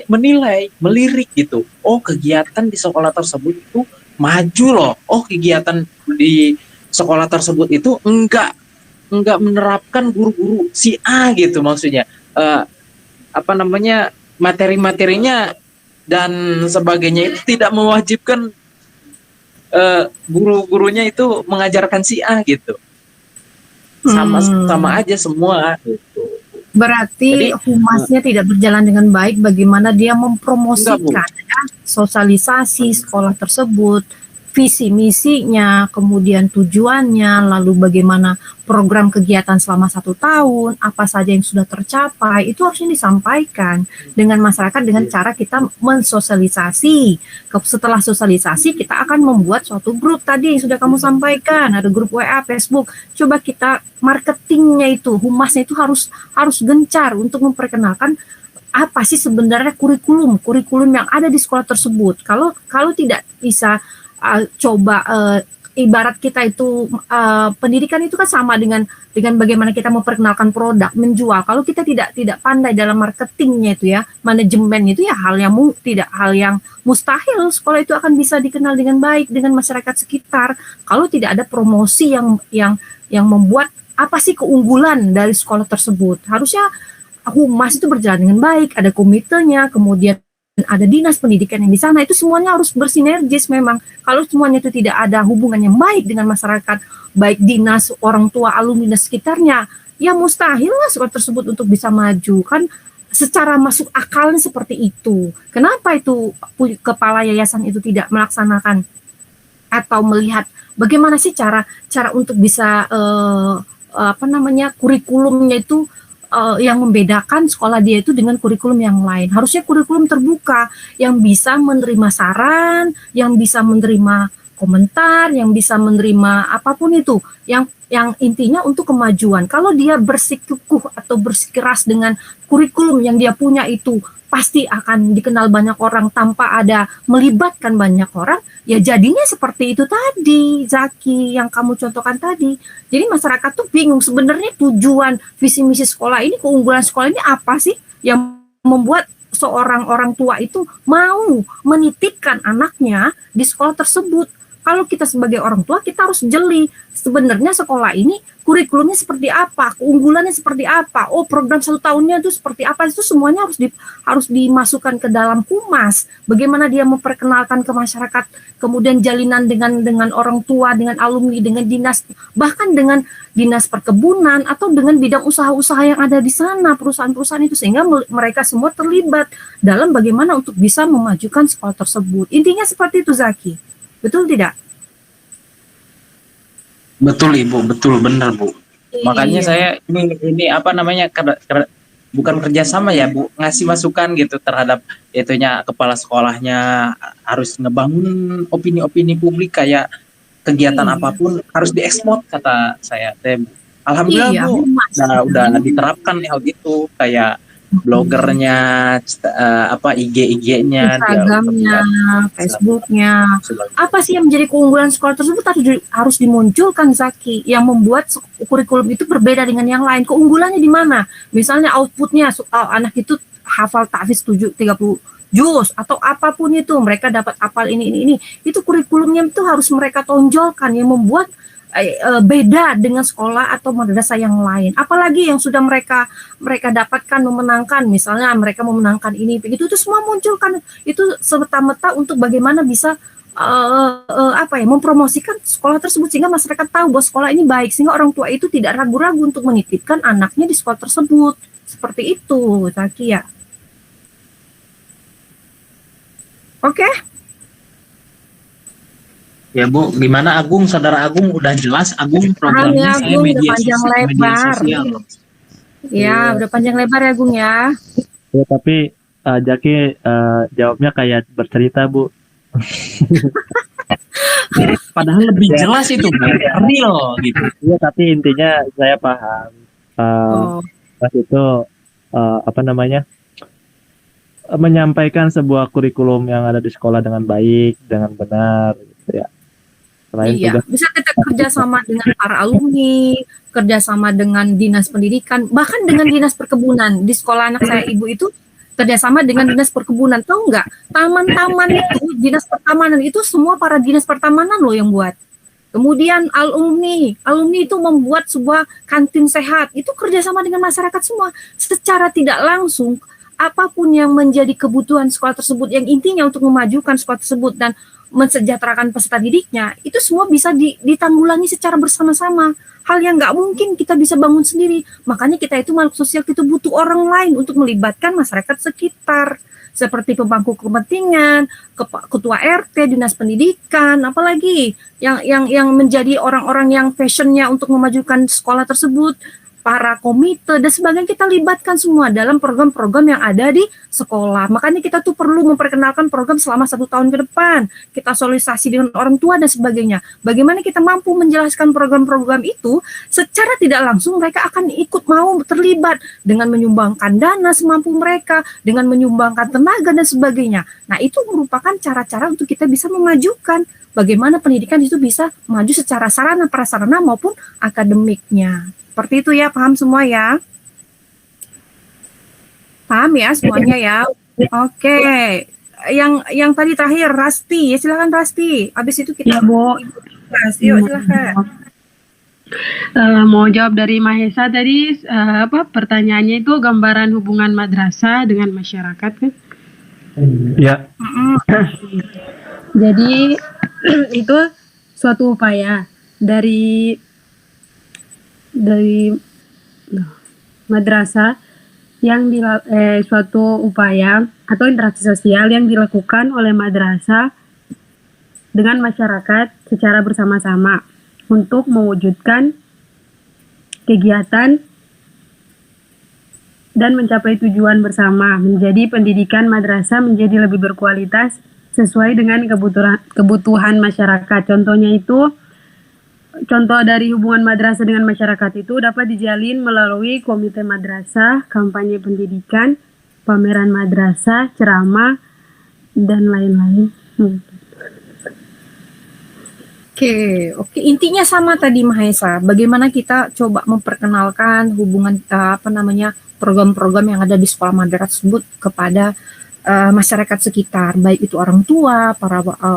menilai, melirik gitu. Oh, kegiatan di sekolah tersebut itu maju loh. Oh, kegiatan di sekolah tersebut itu enggak menerapkan guru-guru si A gitu, maksudnya materi-materinya dan sebagainya itu tidak mewajibkan guru-gurunya itu mengajarkan si A gitu. Sama aja semua gitu. Berarti humasnya tidak berjalan dengan baik. Bagaimana dia mempromosikan sosialisasi sekolah tersebut, visi misinya, kemudian tujuannya, lalu bagaimana program kegiatan selama 1 tahun, apa saja yang sudah tercapai, itu harusnya disampaikan dengan masyarakat dengan cara kita mensosialisasi. Setelah sosialisasi, kita akan membuat suatu grup tadi yang sudah kamu sampaikan, ada grup WA, Facebook. Coba kita marketingnya itu, humasnya itu harus gencar untuk memperkenalkan apa sih sebenarnya kurikulum yang ada di sekolah tersebut. Kalau tidak bisa ibarat kita itu pendidikan itu kan sama dengan bagaimana kita memperkenalkan produk, menjual. Kalau kita tidak pandai dalam marketingnya itu ya, manajemen itu ya hal yang mustahil sekolah itu akan bisa dikenal dengan baik dengan masyarakat sekitar. Kalau tidak ada promosi yang membuat apa sih keunggulan dari sekolah tersebut. Harusnya humas itu berjalan dengan baik, ada komitenya, kemudian ada dinas pendidikan yang di sana, itu semuanya harus bersinergis memang. Kalau semuanya itu tidak ada hubungan yang baik dengan masyarakat, baik dinas, orang tua, alumni dan sekitarnya, ya mustahil lah sekolah tersebut untuk bisa maju. Kan secara masuk akalnya seperti itu. Kenapa itu kepala yayasan itu tidak melaksanakan atau melihat bagaimana sih cara untuk bisa kurikulumnya itu yang membedakan sekolah dia itu dengan kurikulum yang lain. Harusnya kurikulum terbuka yang bisa menerima saran, yang bisa menerima komentar, yang bisa menerima apapun itu, yang intinya untuk kemajuan. Kalau dia bersikukuh atau bersikeras dengan kurikulum yang dia punya itu pasti akan dikenal banyak orang tanpa ada melibatkan banyak orang, ya jadinya seperti itu tadi, Zaki, yang kamu contohkan tadi. Jadi masyarakat tuh bingung sebenarnya tujuan visi misi sekolah ini, keunggulan sekolah ini apa sih yang membuat seorang orang tua itu mau menitipkan anaknya di sekolah tersebut. Kalau kita sebagai orang tua, kita harus jeli sebenarnya sekolah ini kurikulumnya seperti apa, keunggulannya seperti apa, oh program 1 tahunnya itu seperti apa, itu semuanya harus dimasukkan ke dalam humas. Bagaimana dia memperkenalkan ke masyarakat, kemudian jalinan dengan orang tua, dengan alumni, dengan dinas, bahkan dengan dinas perkebunan atau dengan bidang usaha-usaha yang ada di sana, perusahaan-perusahaan itu, sehingga mereka semua terlibat dalam bagaimana untuk bisa memajukan sekolah tersebut. Intinya seperti itu, Zaki. Betul tidak? Betul Ibu, betul, benar Bu. Makanya saya ini bukan kerjasama ya Bu, ngasih masukan gitu terhadap itunya kepala sekolahnya, harus ngebangun opini-opini publik kayak kegiatan apapun harus diekspor kata saya. Alhamdulillah Bu, udah diterapkan hal itu, kayak blogernya, IG-nya, Instagramnya, Facebooknya. Apa sih yang menjadi keunggulan sekolah tersebut harus dimunculkan, Zaki, yang membuat kurikulum itu berbeda dengan yang lain. Keunggulannya di mana? Misalnya outputnya anak itu hafal tahfiz 30 juz atau apapun itu, mereka dapat hafal ini. Itu kurikulumnya itu harus mereka tonjolkan yang membuat beda dengan sekolah atau madrasah yang lain. Apalagi yang sudah mereka dapatkan memenangkan, misalnya mereka memenangkan ini begitu, itu semua munculkan itu serta-merta untuk bagaimana bisa mempromosikan sekolah tersebut sehingga masyarakat tahu bahwa sekolah ini baik, sehingga orang tua itu tidak ragu-ragu untuk menitipkan anaknya di sekolah tersebut. Seperti itu, Zakia. Oke? Ya Bu, gimana Agung, saudara Agung udah jelas Agung programnya saya Agung, media udah panjang lebar. sosial. Ya, udah panjang lebar ya, Gung ya. Ya, tapi Jaki jawabnya kayak bercerita, Bu. Padahal lebih jelas itu, Bu. Real gitu. Iya, tapi intinya saya paham. Pas itu apa namanya? Menyampaikan sebuah kurikulum yang ada di sekolah dengan baik, dengan benar gitu ya. Selain Iya, tugas bisa kita kerjasama dengan para alumni, kerjasama dengan dinas pendidikan, bahkan dengan dinas perkebunan. Di sekolah anak saya ibu itu kerjasama dengan dinas perkebunan. Tahu nggak? Taman-taman itu, dinas pertamanan itu semua para dinas pertamanan loh yang buat. Kemudian alumni itu membuat sebuah kantin sehat. Itu kerjasama dengan masyarakat semua. Secara tidak langsung, apapun yang menjadi kebutuhan sekolah tersebut, yang intinya untuk memajukan sekolah tersebut dan mensejahterakan peserta didiknya, itu semua bisa ditanggulangi secara bersama-sama. Hal yang nggak mungkin kita bisa bangun sendiri. Makanya kita itu makhluk sosial, kita butuh orang lain untuk melibatkan masyarakat sekitar. Seperti pemangku kepentingan, ketua RT, dinas pendidikan, apalagi yang menjadi orang-orang yang passionnya untuk memajukan sekolah tersebut, para komite dan sebagainya, kita libatkan semua dalam program-program yang ada di sekolah. Makanya kita tuh perlu memperkenalkan program selama 1 tahun ke depan. Kita sosialisasi dengan orang tua dan sebagainya. Bagaimana kita mampu menjelaskan program-program itu, secara tidak langsung mereka akan ikut mau terlibat dengan menyumbangkan dana semampu mereka, dengan menyumbangkan tenaga dan sebagainya. Nah, itu merupakan cara-cara untuk kita bisa memajukan bagaimana pendidikan itu bisa maju secara sarana prasarana maupun akademiknya. Seperti itu ya, paham semua ya? Paham ya semuanya ya? Oke. Yang tadi terakhir Rasti, ya silakan Rasti. Habis itu kita Bu. Yuk silakan. Mau jawab dari Mahesa tadi pertanyaannya itu gambaran hubungan madrasah dengan masyarakat kan? Ya. Jadi itu suatu upaya dari madrasah yang suatu upaya atau interaksi sosial yang dilakukan oleh madrasah dengan masyarakat secara bersama-sama untuk mewujudkan kegiatan dan mencapai tujuan bersama, menjadi pendidikan madrasah menjadi lebih berkualitas sesuai dengan kebutuhan masyarakat. Contoh dari hubungan madrasah dengan masyarakat itu dapat dijalin melalui komite madrasah, kampanye pendidikan, pameran madrasah, ceramah, dan lain-lain. Oke. Intinya sama tadi Mahesa. Bagaimana kita coba memperkenalkan hubungan program-program yang ada di sekolah madrasah tersebut kepada masyarakat sekitar, baik itu orang tua,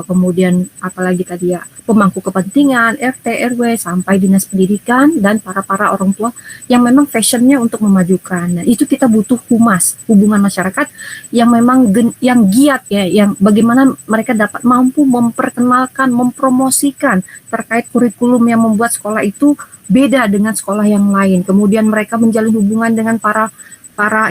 kemudian apalagi tadi ya pemangku kepentingan, RT, RW, sampai dinas pendidikan dan para orang tua yang memang fashionnya untuk memajukan. Nah, itu kita butuh humas, hubungan masyarakat yang memang yang giat ya, yang bagaimana mereka dapat mampu memperkenalkan, mempromosikan terkait kurikulum yang membuat sekolah itu beda dengan sekolah yang lain. Kemudian mereka menjalin hubungan dengan para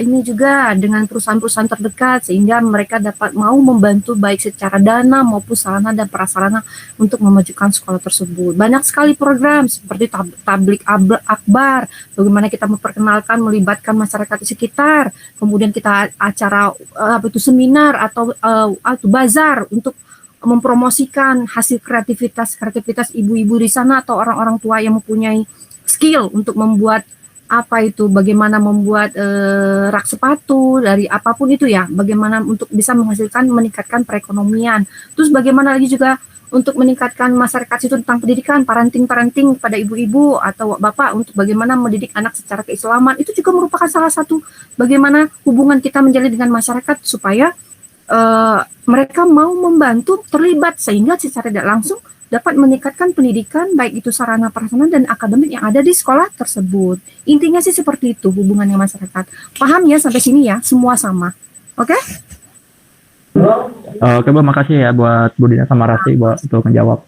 ini juga dengan perusahaan-perusahaan terdekat sehingga mereka dapat mau membantu baik secara dana maupun sarana dan prasarana untuk memajukan sekolah tersebut. Banyak sekali program seperti tablik akbar, bagaimana kita memperkenalkan, melibatkan masyarakat di sekitar, kemudian kita acara seminar atau bazar untuk mempromosikan hasil kreativitas ibu-ibu di sana atau orang-orang tua yang mempunyai skill untuk membuat bagaimana membuat rak sepatu dari apapun itu ya, bagaimana untuk bisa meningkatkan perekonomian. Terus bagaimana lagi juga untuk meningkatkan masyarakat itu tentang pendidikan, parenting pada ibu-ibu atau bapak untuk bagaimana mendidik anak secara keislaman. Itu juga merupakan salah satu bagaimana hubungan kita menjalin dengan masyarakat supaya mereka mau membantu terlibat sehingga secara tidak langsung dapat meningkatkan pendidikan baik itu sarana prasarana dan akademik yang ada di sekolah tersebut. Intinya sih seperti itu hubungannya masyarakat. Paham ya sampai sini ya? Semua sama. Oke? Oke Bu, makasih ya buat Bu Dina sama Rati buat untuk menjawab.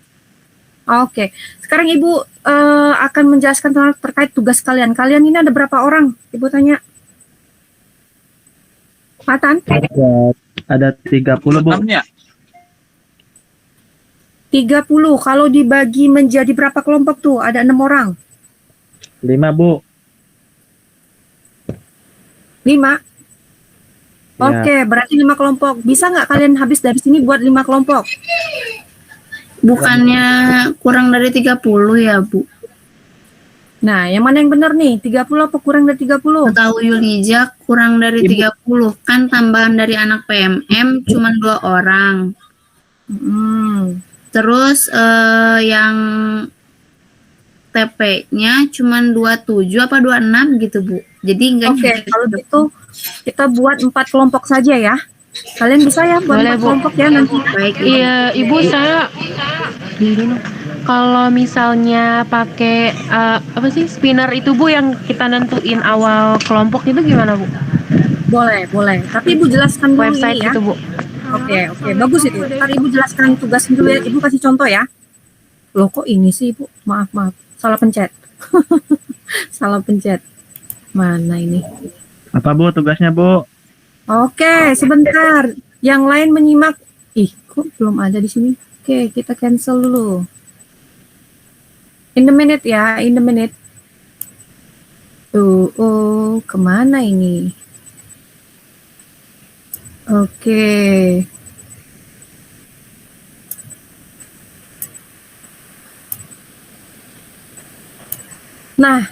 Oke, sekarang Ibu akan menjelaskan terkait tugas kalian. Kalian ini ada berapa orang? Ibu tanya. Patan? Ada 30 Bu. 30. Kalau dibagi menjadi berapa kelompok tuh? Ada 6 orang. 5 Bu. 5. Ya. Oke, berarti 5 kelompok. Bisa nggak kalian habis dari sini buat 5 kelompok? Bukannya kurang dari 30 ya, Bu? Nah, yang mana yang benar nih? 30 apa kurang dari 30? Tahu Yulija kurang dari 30. Kan tambahan dari anak PMM cuma 2 orang. Terus yang TP-nya cuma 27 apa 26 gitu, Bu. Jadi enggak. Oke, kalau gitu kita buat 4 kelompok saja ya. Kalian bisa ya buat Boleh, 4 Bu. kelompok ya nanti. Baik. Iya, Ibu saya kalau misalnya pakai apa sih spinner itu Bu yang kita nentuin awal kelompok itu gimana Bu? Boleh, boleh. Tapi Ibu jelaskan dulu Website ini ya. gitu Bu. Oke, bagus itu. Ntar Ibu jelaskan tugas dulu ya. Ibu kasih contoh ya. Loh kok ini sih Ibu? Maaf. Salah pencet. Salah pencet. Mana ini? Apa Bu tugasnya Bu? Oke, sebentar. Yang lain menyimak. Ih, kok belum ada di sini? Oke, kita cancel dulu. In the minute ya, in the minute. Oh, kemana ini? Oke. Nah,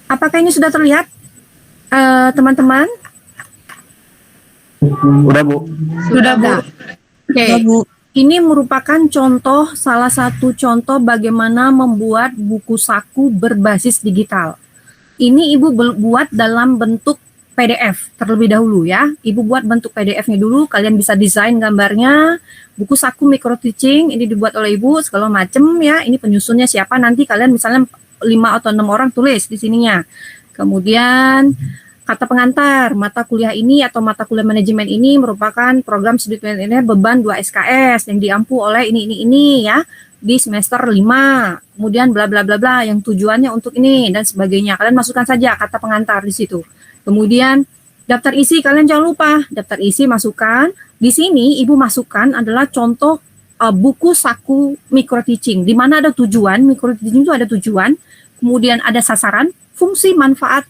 apakah ini sudah terlihat, teman-teman? Udah Bu. Sudah, Bu. Oke. Ini merupakan salah satu contoh bagaimana membuat buku saku berbasis digital. Ini Ibu buat dalam bentuk PDF terlebih dahulu ya. Ibu buat bentuk PDF-nya dulu, kalian bisa desain gambarnya. Buku saku micro teaching ini dibuat oleh Ibu segala macam ya. Ini penyusunnya siapa, nanti kalian misalnya 5 atau 6 orang tulis di sininya. Kemudian kata pengantar, mata kuliah ini atau mata kuliah manajemen ini merupakan program studi ini beban 2 SKS yang diampu oleh ini ya di semester 5. Kemudian bla bla bla bla yang tujuannya untuk ini dan sebagainya. Kalian masukkan saja kata pengantar di situ. Kemudian daftar isi kalian jangan lupa, daftar isi masukkan. Di sini Ibu masukkan adalah contoh buku saku micro teaching di mana ada tujuan, micro teaching itu ada tujuan, kemudian ada sasaran, fungsi, manfaat,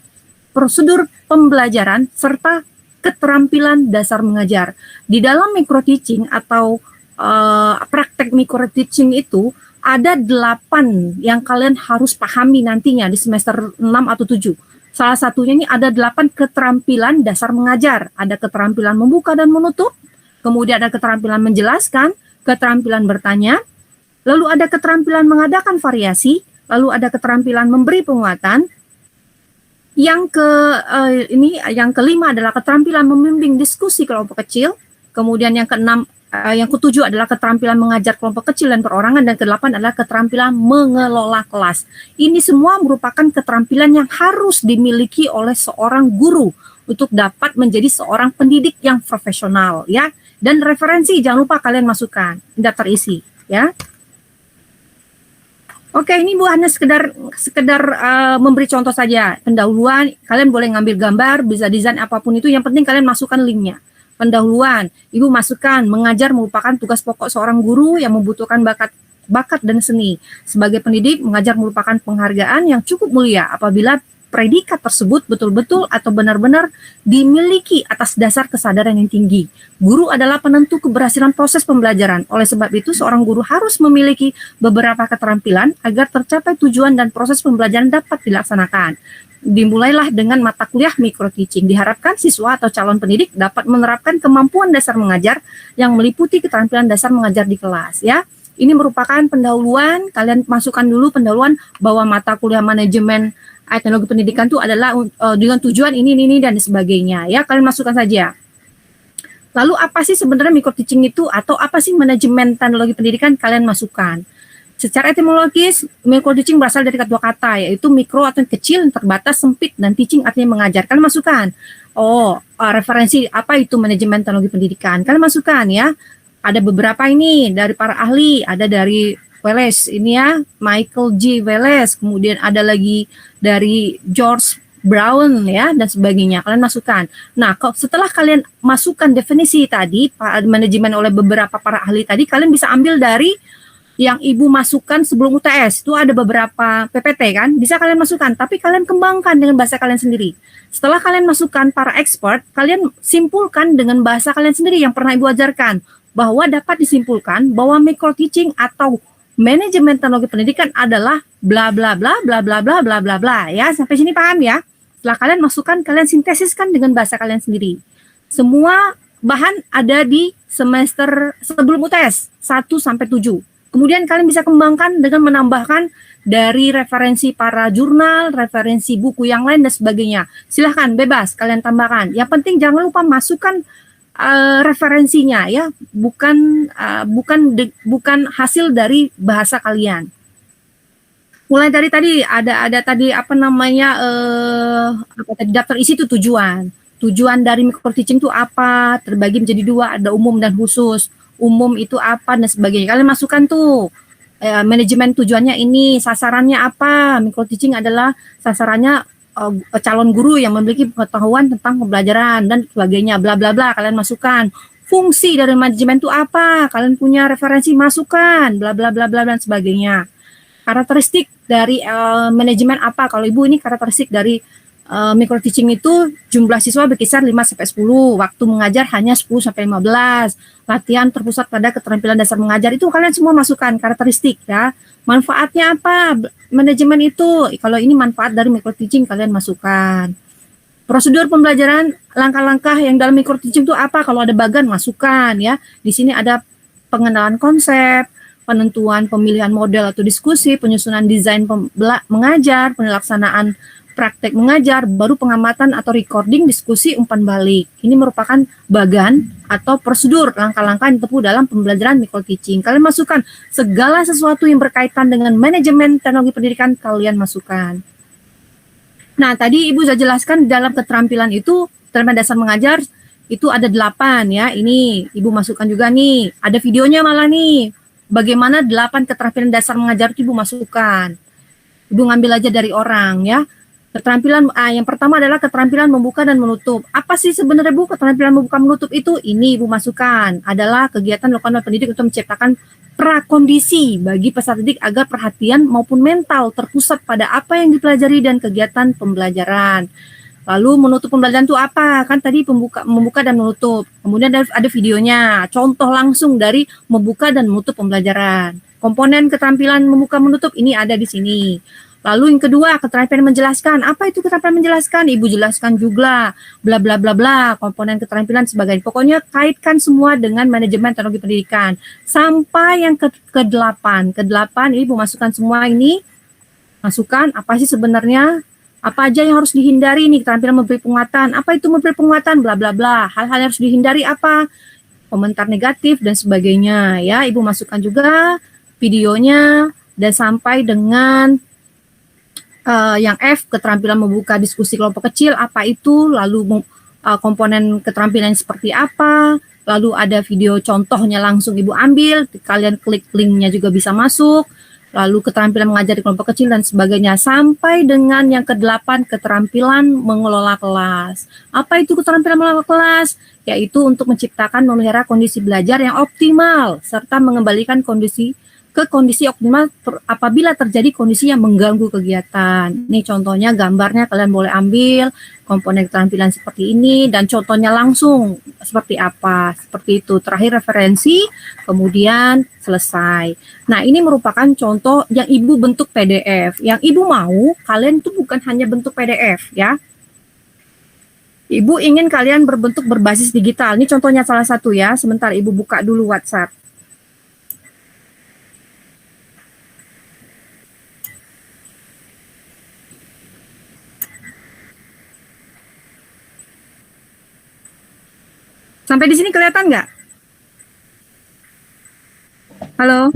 prosedur pembelajaran, serta keterampilan dasar mengajar. Di dalam micro teaching atau praktek micro teaching itu ada 8 yang kalian harus pahami nantinya di semester 6 atau 7. Salah satunya ini ada 8 keterampilan dasar mengajar. Ada keterampilan membuka dan menutup, kemudian ada keterampilan menjelaskan, keterampilan bertanya, lalu ada keterampilan mengadakan variasi, lalu ada keterampilan memberi penguatan. Yang kelima adalah keterampilan membimbing diskusi kelompok kecil. Kemudian yang ketujuh adalah keterampilan mengajar kelompok kecil dan perorangan, dan kedelapan adalah keterampilan mengelola kelas. Ini semua merupakan keterampilan yang harus dimiliki oleh seorang guru untuk dapat menjadi seorang pendidik yang profesional ya. Dan referensi jangan lupa kalian masukkan daftar isi ya. Oke, ini Bu hanya sekedar memberi contoh saja. Pendahuluan, kalian boleh ngambil gambar, bisa desain apapun itu, yang penting kalian masukkan linknya. Pendahuluan, Ibu masukkan, mengajar merupakan tugas pokok seorang guru yang membutuhkan bakat dan seni. Sebagai pendidik, mengajar merupakan penghargaan yang cukup mulia apabila predikat tersebut betul-betul atau benar-benar dimiliki atas dasar kesadaran yang tinggi. Guru adalah penentu keberhasilan proses pembelajaran. Oleh sebab itu, seorang guru harus memiliki beberapa keterampilan agar tercapai tujuan dan proses pembelajaran dapat dilaksanakan. Dimulailah dengan mata kuliah micro teaching. Diharapkan siswa atau calon pendidik dapat menerapkan kemampuan dasar mengajar yang meliputi keterampilan dasar mengajar di kelas ya. Ini merupakan pendahuluan, kalian masukkan dulu pendahuluan bahwa mata kuliah manajemen teknologi pendidikan itu adalah dengan tujuan ini dan sebagainya ya, kalian masukkan saja. Lalu apa sih sebenarnya micro teaching itu atau apa sih manajemen teknologi pendidikan, kalian masukkan. Secara etimologis, micro teaching berasal dari dua kata, yaitu mikro atau kecil, terbatas, sempit, dan teaching artinya mengajar. Kalian masukkan. Referensi apa itu manajemen teknologi pendidikan? Kalian masukkan ya. Ada beberapa ini dari para ahli, ada dari Welles ini ya, Michael G. Welles, kemudian ada lagi dari George Brown ya, dan sebagainya. Kalian masukkan. Nah, setelah kalian masukkan definisi tadi, manajemen oleh beberapa para ahli tadi, kalian bisa ambil dari yang ibu masukkan sebelum UTS. Itu ada beberapa PPT kan, bisa kalian masukkan, tapi kalian kembangkan dengan bahasa kalian sendiri. Setelah kalian masukkan para expert, kalian simpulkan dengan bahasa kalian sendiri yang pernah ibu ajarkan, bahwa dapat disimpulkan bahwa micro teaching atau manajemen teknologi pendidikan adalah bla bla bla bla bla bla bla bla bla ya. Sampai sini paham ya? Setelah kalian masukkan, kalian sintesiskan dengan bahasa kalian sendiri. Semua bahan ada di semester sebelum UTS 1 sampai 7. Kemudian kalian bisa kembangkan dengan menambahkan dari referensi para jurnal, referensi buku yang lain dan sebagainya. Silahkan bebas kalian tambahkan. Yang penting jangan lupa masukkan referensinya ya, bukan hasil dari bahasa kalian. Mulai dari tadi ada tadi daftar isi itu tujuan. Tujuan dari micro teaching itu apa? Terbagi menjadi dua, ada umum dan khusus. Umum itu apa dan sebagainya. Kalian masukkan tuh manajemen tujuannya ini, sasarannya apa. Micro teaching adalah sasarannya calon guru yang memiliki pengetahuan tentang pembelajaran dan sebagainya, bla bla bla. Kalian masukkan. Fungsi dari manajemen itu apa? Kalian punya referensi, masukkan, bla bla bla bla dan sebagainya. Karakteristik dari manajemen apa? Kalau ibu ini karakteristik dari micro teaching itu jumlah siswa berkisar 5 sampai 10, waktu mengajar hanya 10 sampai 15, latihan terpusat pada keterampilan dasar mengajar. Itu kalian semua masukkan karakteristik ya. Manfaatnya apa? Manajemen itu, kalau ini manfaat dari micro teaching kalian masukkan. Prosedur pembelajaran, langkah-langkah yang dalam micro teaching itu apa? Kalau ada bagan masukkan ya. Di sini ada pengenalan konsep, penentuan pemilihan model atau diskusi, penyusunan desain mengajar, pelaksanaan praktek mengajar, baru pengamatan atau recording diskusi umpan balik. Ini merupakan bagan atau prosedur langkah-langkah yang ditempuh dalam pembelajaran micro teaching. Kalian masukkan segala sesuatu yang berkaitan dengan manajemen teknologi pendidikan, kalian masukkan. Nah, tadi Ibu sudah jelaskan dalam keterampilan itu, keterampilan dasar mengajar itu ada 8 ya. Ini Ibu masukkan juga nih. Ada videonya malah nih. Bagaimana 8 keterampilan dasar mengajar itu Ibu masukkan. Ibu ngambil aja dari orang ya. Keterampilan yang pertama adalah keterampilan membuka dan menutup. Apa sih sebenarnya Bu keterampilan membuka menutup itu? Ini Ibu masukkan. Adalah kegiatan dilakukan oleh pendidik untuk menciptakan prakondisi bagi peserta didik agar perhatian maupun mental terpusat pada apa yang dipelajari dan kegiatan pembelajaran. Lalu menutup pembelajaran itu apa? Kan tadi membuka dan menutup. Kemudian ada videonya, contoh langsung dari membuka dan menutup pembelajaran. Komponen keterampilan membuka menutup ini ada di sini. Lalu yang kedua, keterampilan menjelaskan. Apa itu keterampilan menjelaskan? Ibu jelaskan juga, bla bla bla bla, komponen keterampilan sebagainya. Pokoknya kaitkan semua dengan manajemen teknologi pendidikan. Sampai yang ke-8. Ke-8 Ibu masukkan semua ini. Masukkan apa sih sebenarnya? Apa aja yang harus dihindari nih? Keterampilan memberi penguatan. Apa itu memberi penguatan? Bla bla bla. Hal-hal yang harus dihindari apa? Komentar negatif dan sebagainya. Ya, Ibu masukkan juga videonya dan sampai dengan yang F, keterampilan membuka diskusi kelompok kecil, apa itu, lalu komponen keterampilan seperti apa, lalu ada video contohnya langsung Ibu ambil, kalian klik linknya juga bisa masuk, lalu keterampilan mengajar di kelompok kecil dan sebagainya, sampai dengan yang ke-8, keterampilan mengelola kelas. Apa itu keterampilan mengelola kelas? Yaitu untuk menciptakan memelihara kondisi belajar yang optimal, serta mengembalikan kondisi optimal apabila terjadi kondisi yang mengganggu kegiatan. Ini contohnya, gambarnya kalian boleh ambil, komponen keterampilan seperti ini, dan contohnya langsung seperti apa, seperti itu. Terakhir referensi, kemudian selesai. Nah, ini merupakan contoh yang Ibu bentuk PDF. Yang Ibu mau, kalian itu bukan hanya bentuk PDF ya. Ibu ingin kalian berbentuk berbasis digital. Ini contohnya salah satu ya. Sebentar Ibu buka dulu WhatsApp. Sampai di sini kelihatan nggak? Halo?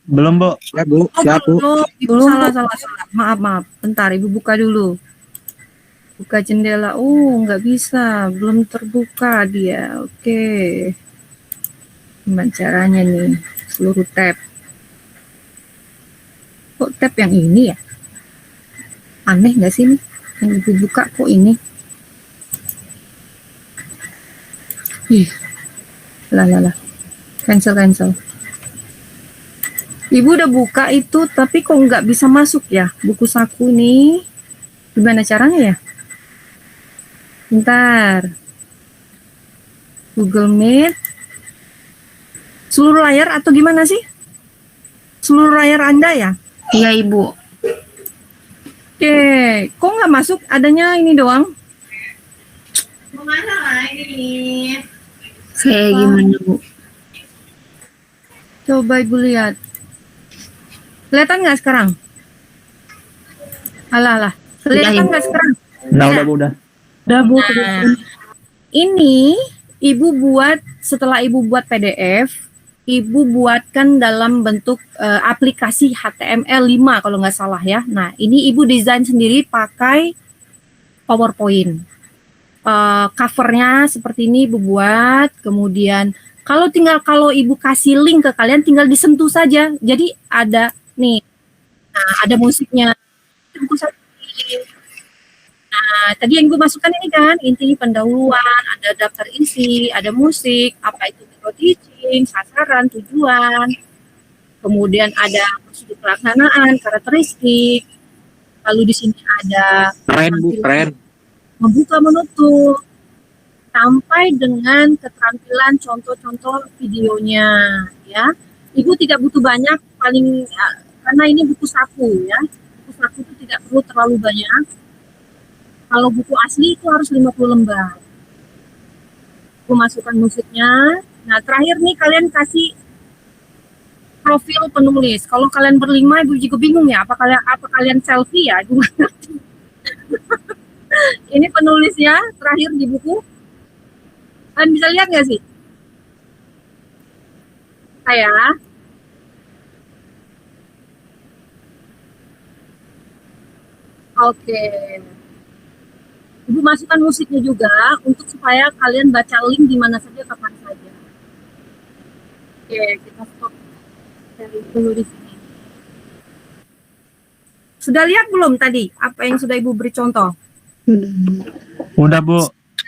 Belum, Bu. Ya, Bu. Oh, Siap, Bu. Ibu salah. Maaf. Bentar, Ibu buka dulu. Buka jendela. Oh, nggak bisa. Belum terbuka dia. Oke. Gimana caranya nih? Seluruh tab. Kok tab yang ini ya? Aneh nggak sih nih? Yang Ibu buka kok ini? Ih. Lah. Cancel. Ibu udah buka itu, tapi kok nggak bisa masuk ya? Buku saku nih. Gimana caranya ya? Bentar. Google Meet. Seluruh layar atau gimana sih? Seluruh layar Anda ya? Iya, Ibu. Oke, kok nggak masuk? Adanya ini doang. Mana lagi? Kayak gimana, Bu? Coba Ibu lihat. Kelihatan nggak sekarang? Alah. Kelihatan nggak sekarang? Nah, udah, Bu, udah. Udah, Bu. Nah, ini Ibu buat, setelah Ibu buat PDF, Ibu buatkan dalam bentuk aplikasi HTML5 kalau nggak salah ya. Nah, ini Ibu desain sendiri pakai PowerPoint. Covernya seperti ini Ibu buat, kemudian kalau Ibu kasih link ke kalian tinggal disentuh saja. Jadi ada nih, nah, ada musiknya. Buku satu. Nah, tadi yang Ibu masukkan ini kan, inti pendahuluan, ada daftar isi, ada musik, apa itu micro teaching, sasaran, tujuan, kemudian ada prosedur pelaksanaan, karakteristik, lalu di sini ada Keren, Bu, keren. membuka menutup, sampai dengan keterampilan contoh-contoh videonya, ya. Ibu tidak butuh banyak, paling karena ini buku saku ya. Buku saku itu tidak perlu terlalu banyak. Kalau buku asli itu harus 50 lembar. Aku masukkan musiknya. Nah, terakhir nih kalian kasih profil penulis. Kalau kalian berlima, Ibu juga bingung ya, apa kalian selfie ya? Ibu ngerti. Ini penulisnya terakhir di buku. Kalian bisa lihat nggak sih? Saya. Oke. Ibu masukkan musiknya juga untuk supaya kalian baca link di mana saja kapan saja. Oke, kita stop dari dulu di sini. Sudah lihat belum tadi apa yang sudah Ibu beri contoh? Udah, Bu.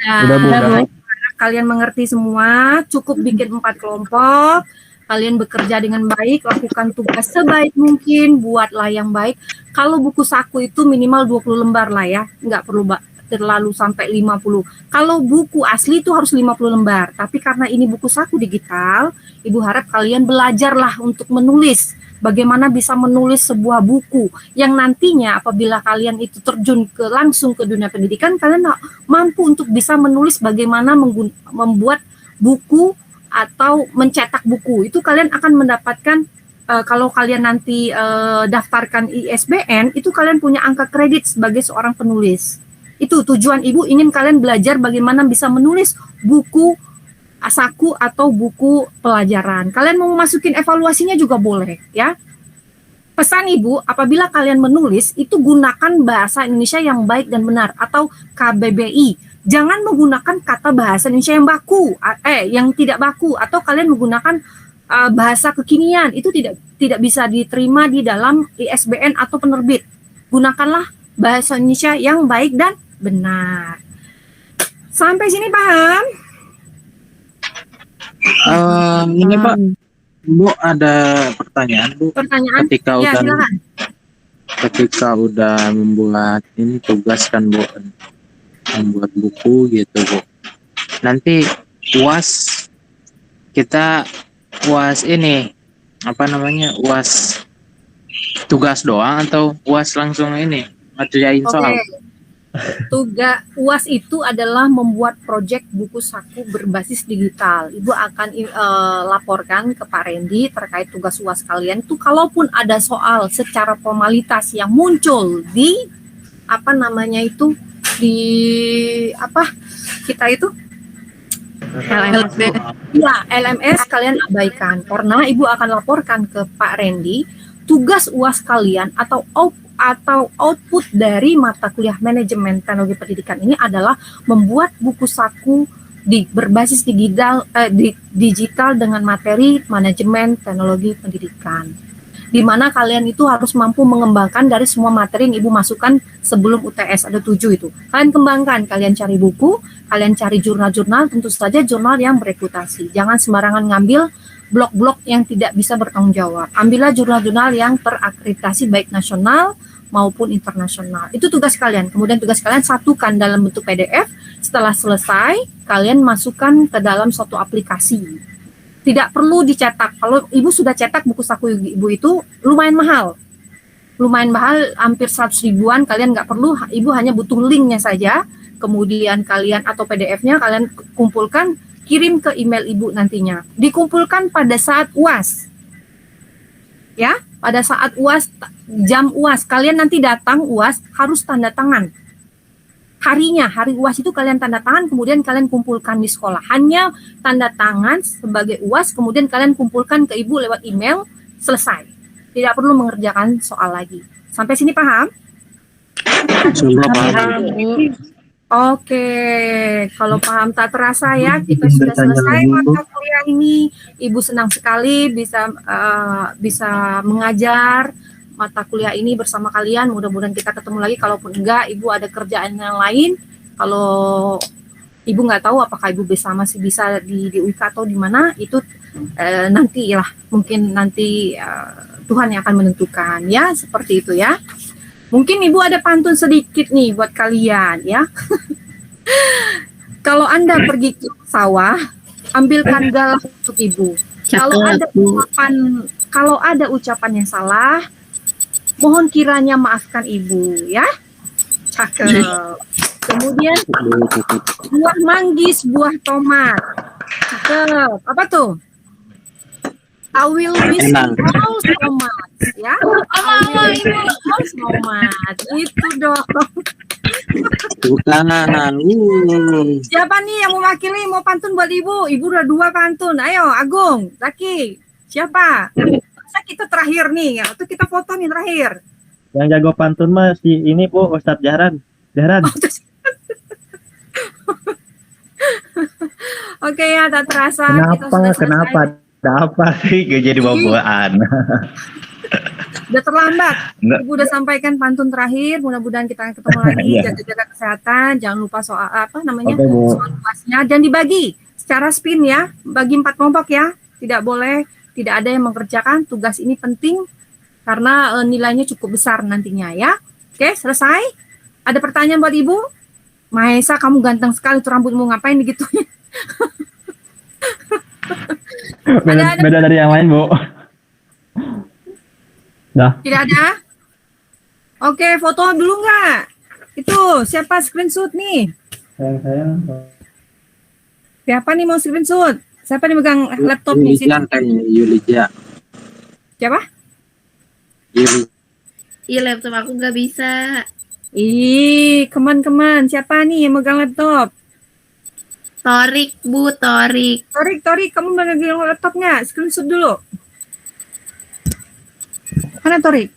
Nah, Udah, Bu. Udah. Kalian mengerti semua, cukup bikin 4 kelompok. Kalian bekerja dengan baik, lakukan tugas sebaik mungkin, buatlah yang baik. Kalau buku saku itu minimal 20 lembar lah ya, nggak perlu terlalu sampai 50. Kalau buku asli itu harus 50 lembar. Tapi karena ini buku saku digital, Ibu harap kalian belajarlah untuk menulis. Bagaimana bisa menulis sebuah buku yang nantinya apabila kalian itu terjun langsung ke dunia pendidikan, kalian mampu untuk bisa menulis bagaimana membuat buku atau mencetak buku. Itu kalian akan mendapatkan kalau kalian nanti daftarkan ISBN, itu kalian punya angka kredit sebagai seorang penulis. Itu tujuan Ibu, ingin kalian belajar bagaimana bisa menulis buku saku atau buku pelajaran. Kalian mau masukin evaluasinya juga boleh ya. Pesan Ibu, apabila kalian menulis itu gunakan bahasa Indonesia yang baik dan benar atau KBBI. Jangan menggunakan kata bahasa Indonesia yang baku, yang tidak baku, atau kalian menggunakan bahasa kekinian. Itu tidak bisa diterima di dalam ISBN atau penerbit. Gunakanlah bahasa Indonesia yang baik dan benar. Sampai sini paham? Ini Pak, Bu ada pertanyaan, Bu. Pertanyaan? Ketika Ya, udah silakan. ketika udah membuat ini tugas kan, Bu, membuat buku gitu, Bu. Nanti UAS kita UAS ini apa namanya, UAS tugas doang atau UAS langsung ini ngerjain soal? Tugas UAS itu adalah membuat proyek buku saku berbasis digital. Ibu akan laporkan ke Pak Randy terkait tugas UAS kalian. Itu kalaupun ada soal secara formalitas yang muncul di apa namanya itu di apa kita itu LMS Bu. Ya, LMS kalian abaikan karena Ibu akan laporkan ke Pak Randy tugas UAS kalian atau output dari mata kuliah manajemen teknologi pendidikan ini adalah membuat buku saku berbasis digital dengan materi manajemen teknologi pendidikan. Di mana kalian itu harus mampu mengembangkan dari semua materi yang Ibu masukkan sebelum UTS, ada 7 itu. Kalian kembangkan, kalian cari buku, kalian cari jurnal-jurnal, tentu saja jurnal yang bereputasi. Jangan sembarangan ngambil blog-blog yang tidak bisa bertanggung jawab. Ambillah jurnal-jurnal yang terakreditasi baik nasional maupun internasional. Itu tugas kalian. Kemudian tugas kalian satukan dalam bentuk PDF. Setelah selesai, kalian masukkan ke dalam suatu aplikasi. Tidak perlu dicetak. Kalau Ibu sudah cetak buku saku Ibu itu lumayan mahal. Lumayan mahal, hampir 100 ribuan. Kalian nggak perlu, Ibu hanya butuh linknya saja. Kemudian kalian atau PDF-nya kalian kumpulkan, kirim ke email Ibu nantinya. Dikumpulkan pada saat UAS. Ya, pada saat UAS, jam UAS. Kalian nanti datang UAS harus tanda tangan. Harinya, hari UAS itu kalian tanda tangan, kemudian kalian kumpulkan di sekolah. Hanya tanda tangan sebagai UAS, kemudian kalian kumpulkan ke Ibu lewat email, selesai. Tidak perlu mengerjakan soal lagi. Sampai sini paham? Paham Bu. Oke, kalau paham tak terasa ya, kita sudah selesai mata kuliah ini. Ibu senang sekali bisa mengajar mata kuliah ini bersama kalian. Mudah-mudahan kita ketemu lagi. Kalaupun enggak, Ibu ada kerjaan yang lain. Kalau Ibu nggak tahu apakah Ibu masih bisa di UIK atau di mana, itu nanti lah. Mungkin nanti Tuhan yang akan menentukan ya, seperti itu ya. Mungkin Ibu ada pantun sedikit nih buat kalian ya. Kalau Anda pergi ke sawah, ambilkan galah untuk Ibu. Kalau ada ucapan yang salah, mohon kiranya maafkan Ibu ya. Cakep. Kemudian buah manggis, buah tomat. Cakep. Apa tuh? I will miss all so much ya. I will miss all so much. Itu dong. Bukan. Siapa nih yang mewakili mau pantun buat Ibu? Ibu udah 2 pantun. Ayo, Agung, Zaki. Siapa? Masa kita terakhir nih, atau kita foto nih terakhir. Yang jago pantun mah si ini Bu, Ustadz Jahran. Oke ya, tak terasa. Kenapa? Ada apa sih gak jadi bawa-bawaan? Udah terlambat. Enggak. Ibu udah sampaikan pantun terakhir. Mudah-mudahan kita ketemu lagi. Jaga-jaga kesehatan. Jangan lupa soal soal tugasnya. Dan dibagi secara spin ya. Bagi 4 kelompok ya. Tidak boleh, tidak ada yang mengerjakan. Tugas ini penting karena nilainya cukup besar nantinya ya. Oke, selesai. Ada pertanyaan buat Ibu? Maesa, kamu ganteng sekali tuh rambutmu, ngapain begitunya? Beda dari yang lain, Bu. Dah. Tidak ada? Oke, foto dulu nggak? Itu, siapa screenshot nih? Saya. Siapa nih mau screenshot? Siapa nih megang laptop nih? Yulija. Siapa? Iya, laptop aku nggak bisa. Ih, keman-keman. Siapa nih yang megang laptop? Torik, Bu, Torik. Torik, kamu megang laptopnya? Screenshot dulu. Mana Torik?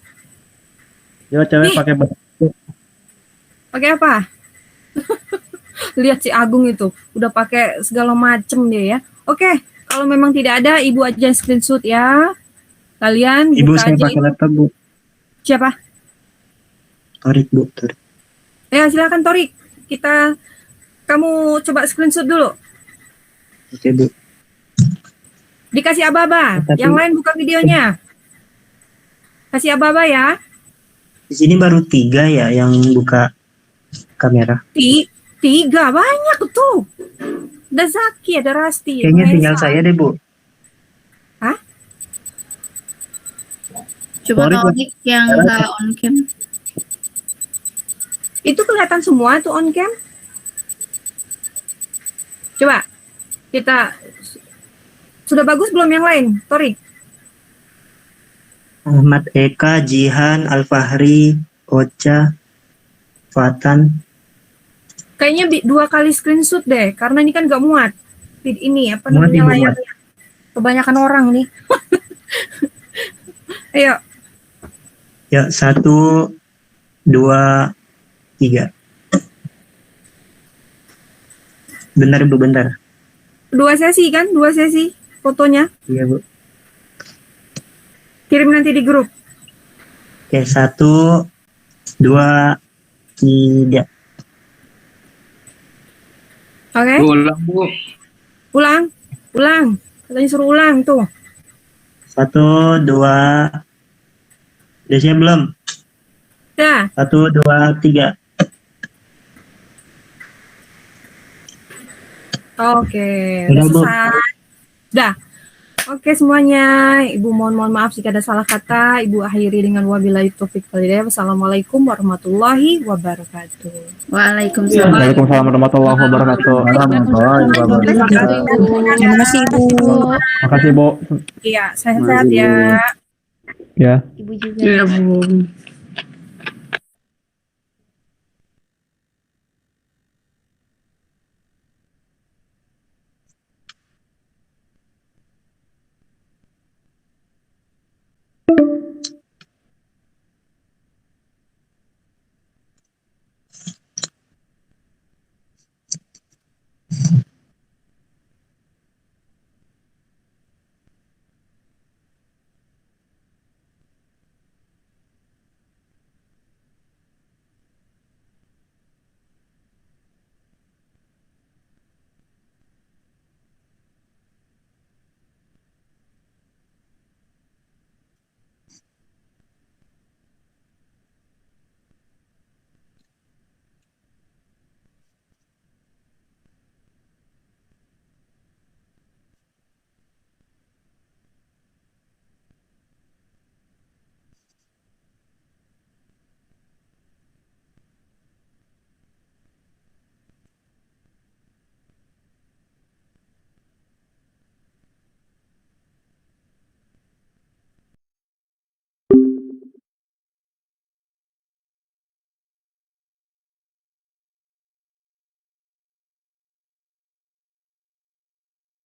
Yo, cewek pakai baju. Pakai apa? Lihat si Agung itu, udah pakai segala macem dia ya. Oke, kalau memang tidak ada, Ibu aja screenshot ya. Kalian Ibu buka saya aja. pakai laptop, Bu. Siapa? Torik, Bu. Torik. Ya, silakan Torik. Kamu coba screenshot dulu. Oke, Bu. Dikasih aba-aba. Tapi- Yang lain buka videonya. Kasih aba-aba ya. Di sini baru 3 ya yang buka kamera. 3 banyak tuh. Ada Zaki, ada Rasti. Kayaknya Maesa. tinggal saya deh, Bu. Hah? Coba Torik, Bu. Torik yang nggak on cam. Itu kelihatan semua tuh on cam. Coba kita sudah bagus belum yang lain, Torik? Ahmad Eka, Jihan, Alfahri, Ocha, Fatan. Kayaknya 2 kali screenshot deh, karena ini kan gak muat. ini apa Muat, namanya Ibu, layarnya. Kebanyakan orang nih. Ayo, Ya, 1, 2, 3. Bentar, Bu, bentar. 2 sesi kan? 2 sesi fotonya. Iya, Bu. Kirim nanti di grup. Oke, 1, 2, 3. Oke? Ulang, Bu. Ulang. Katanya suruh ulang tuh. 1, 2. Udah siap belum? Ya. 1, 2, 3. Oke, Udah, udah Bu. selesai. Udah. Oke semuanya, Ibu mohon maaf jika ada salah kata. Ibu akhiri dengan wabillahi taufiq wal hidayah. Wassalamualaikum warahmatullahi wabarakatuh. Waalaikumsalam. Waalaikumsalam warahmatullahi wabarakatuh. Terima kasih Ibu. Makasih Bu. Iya, sehat-sehat ya. Ya. Ibu juga. Ya, Bu.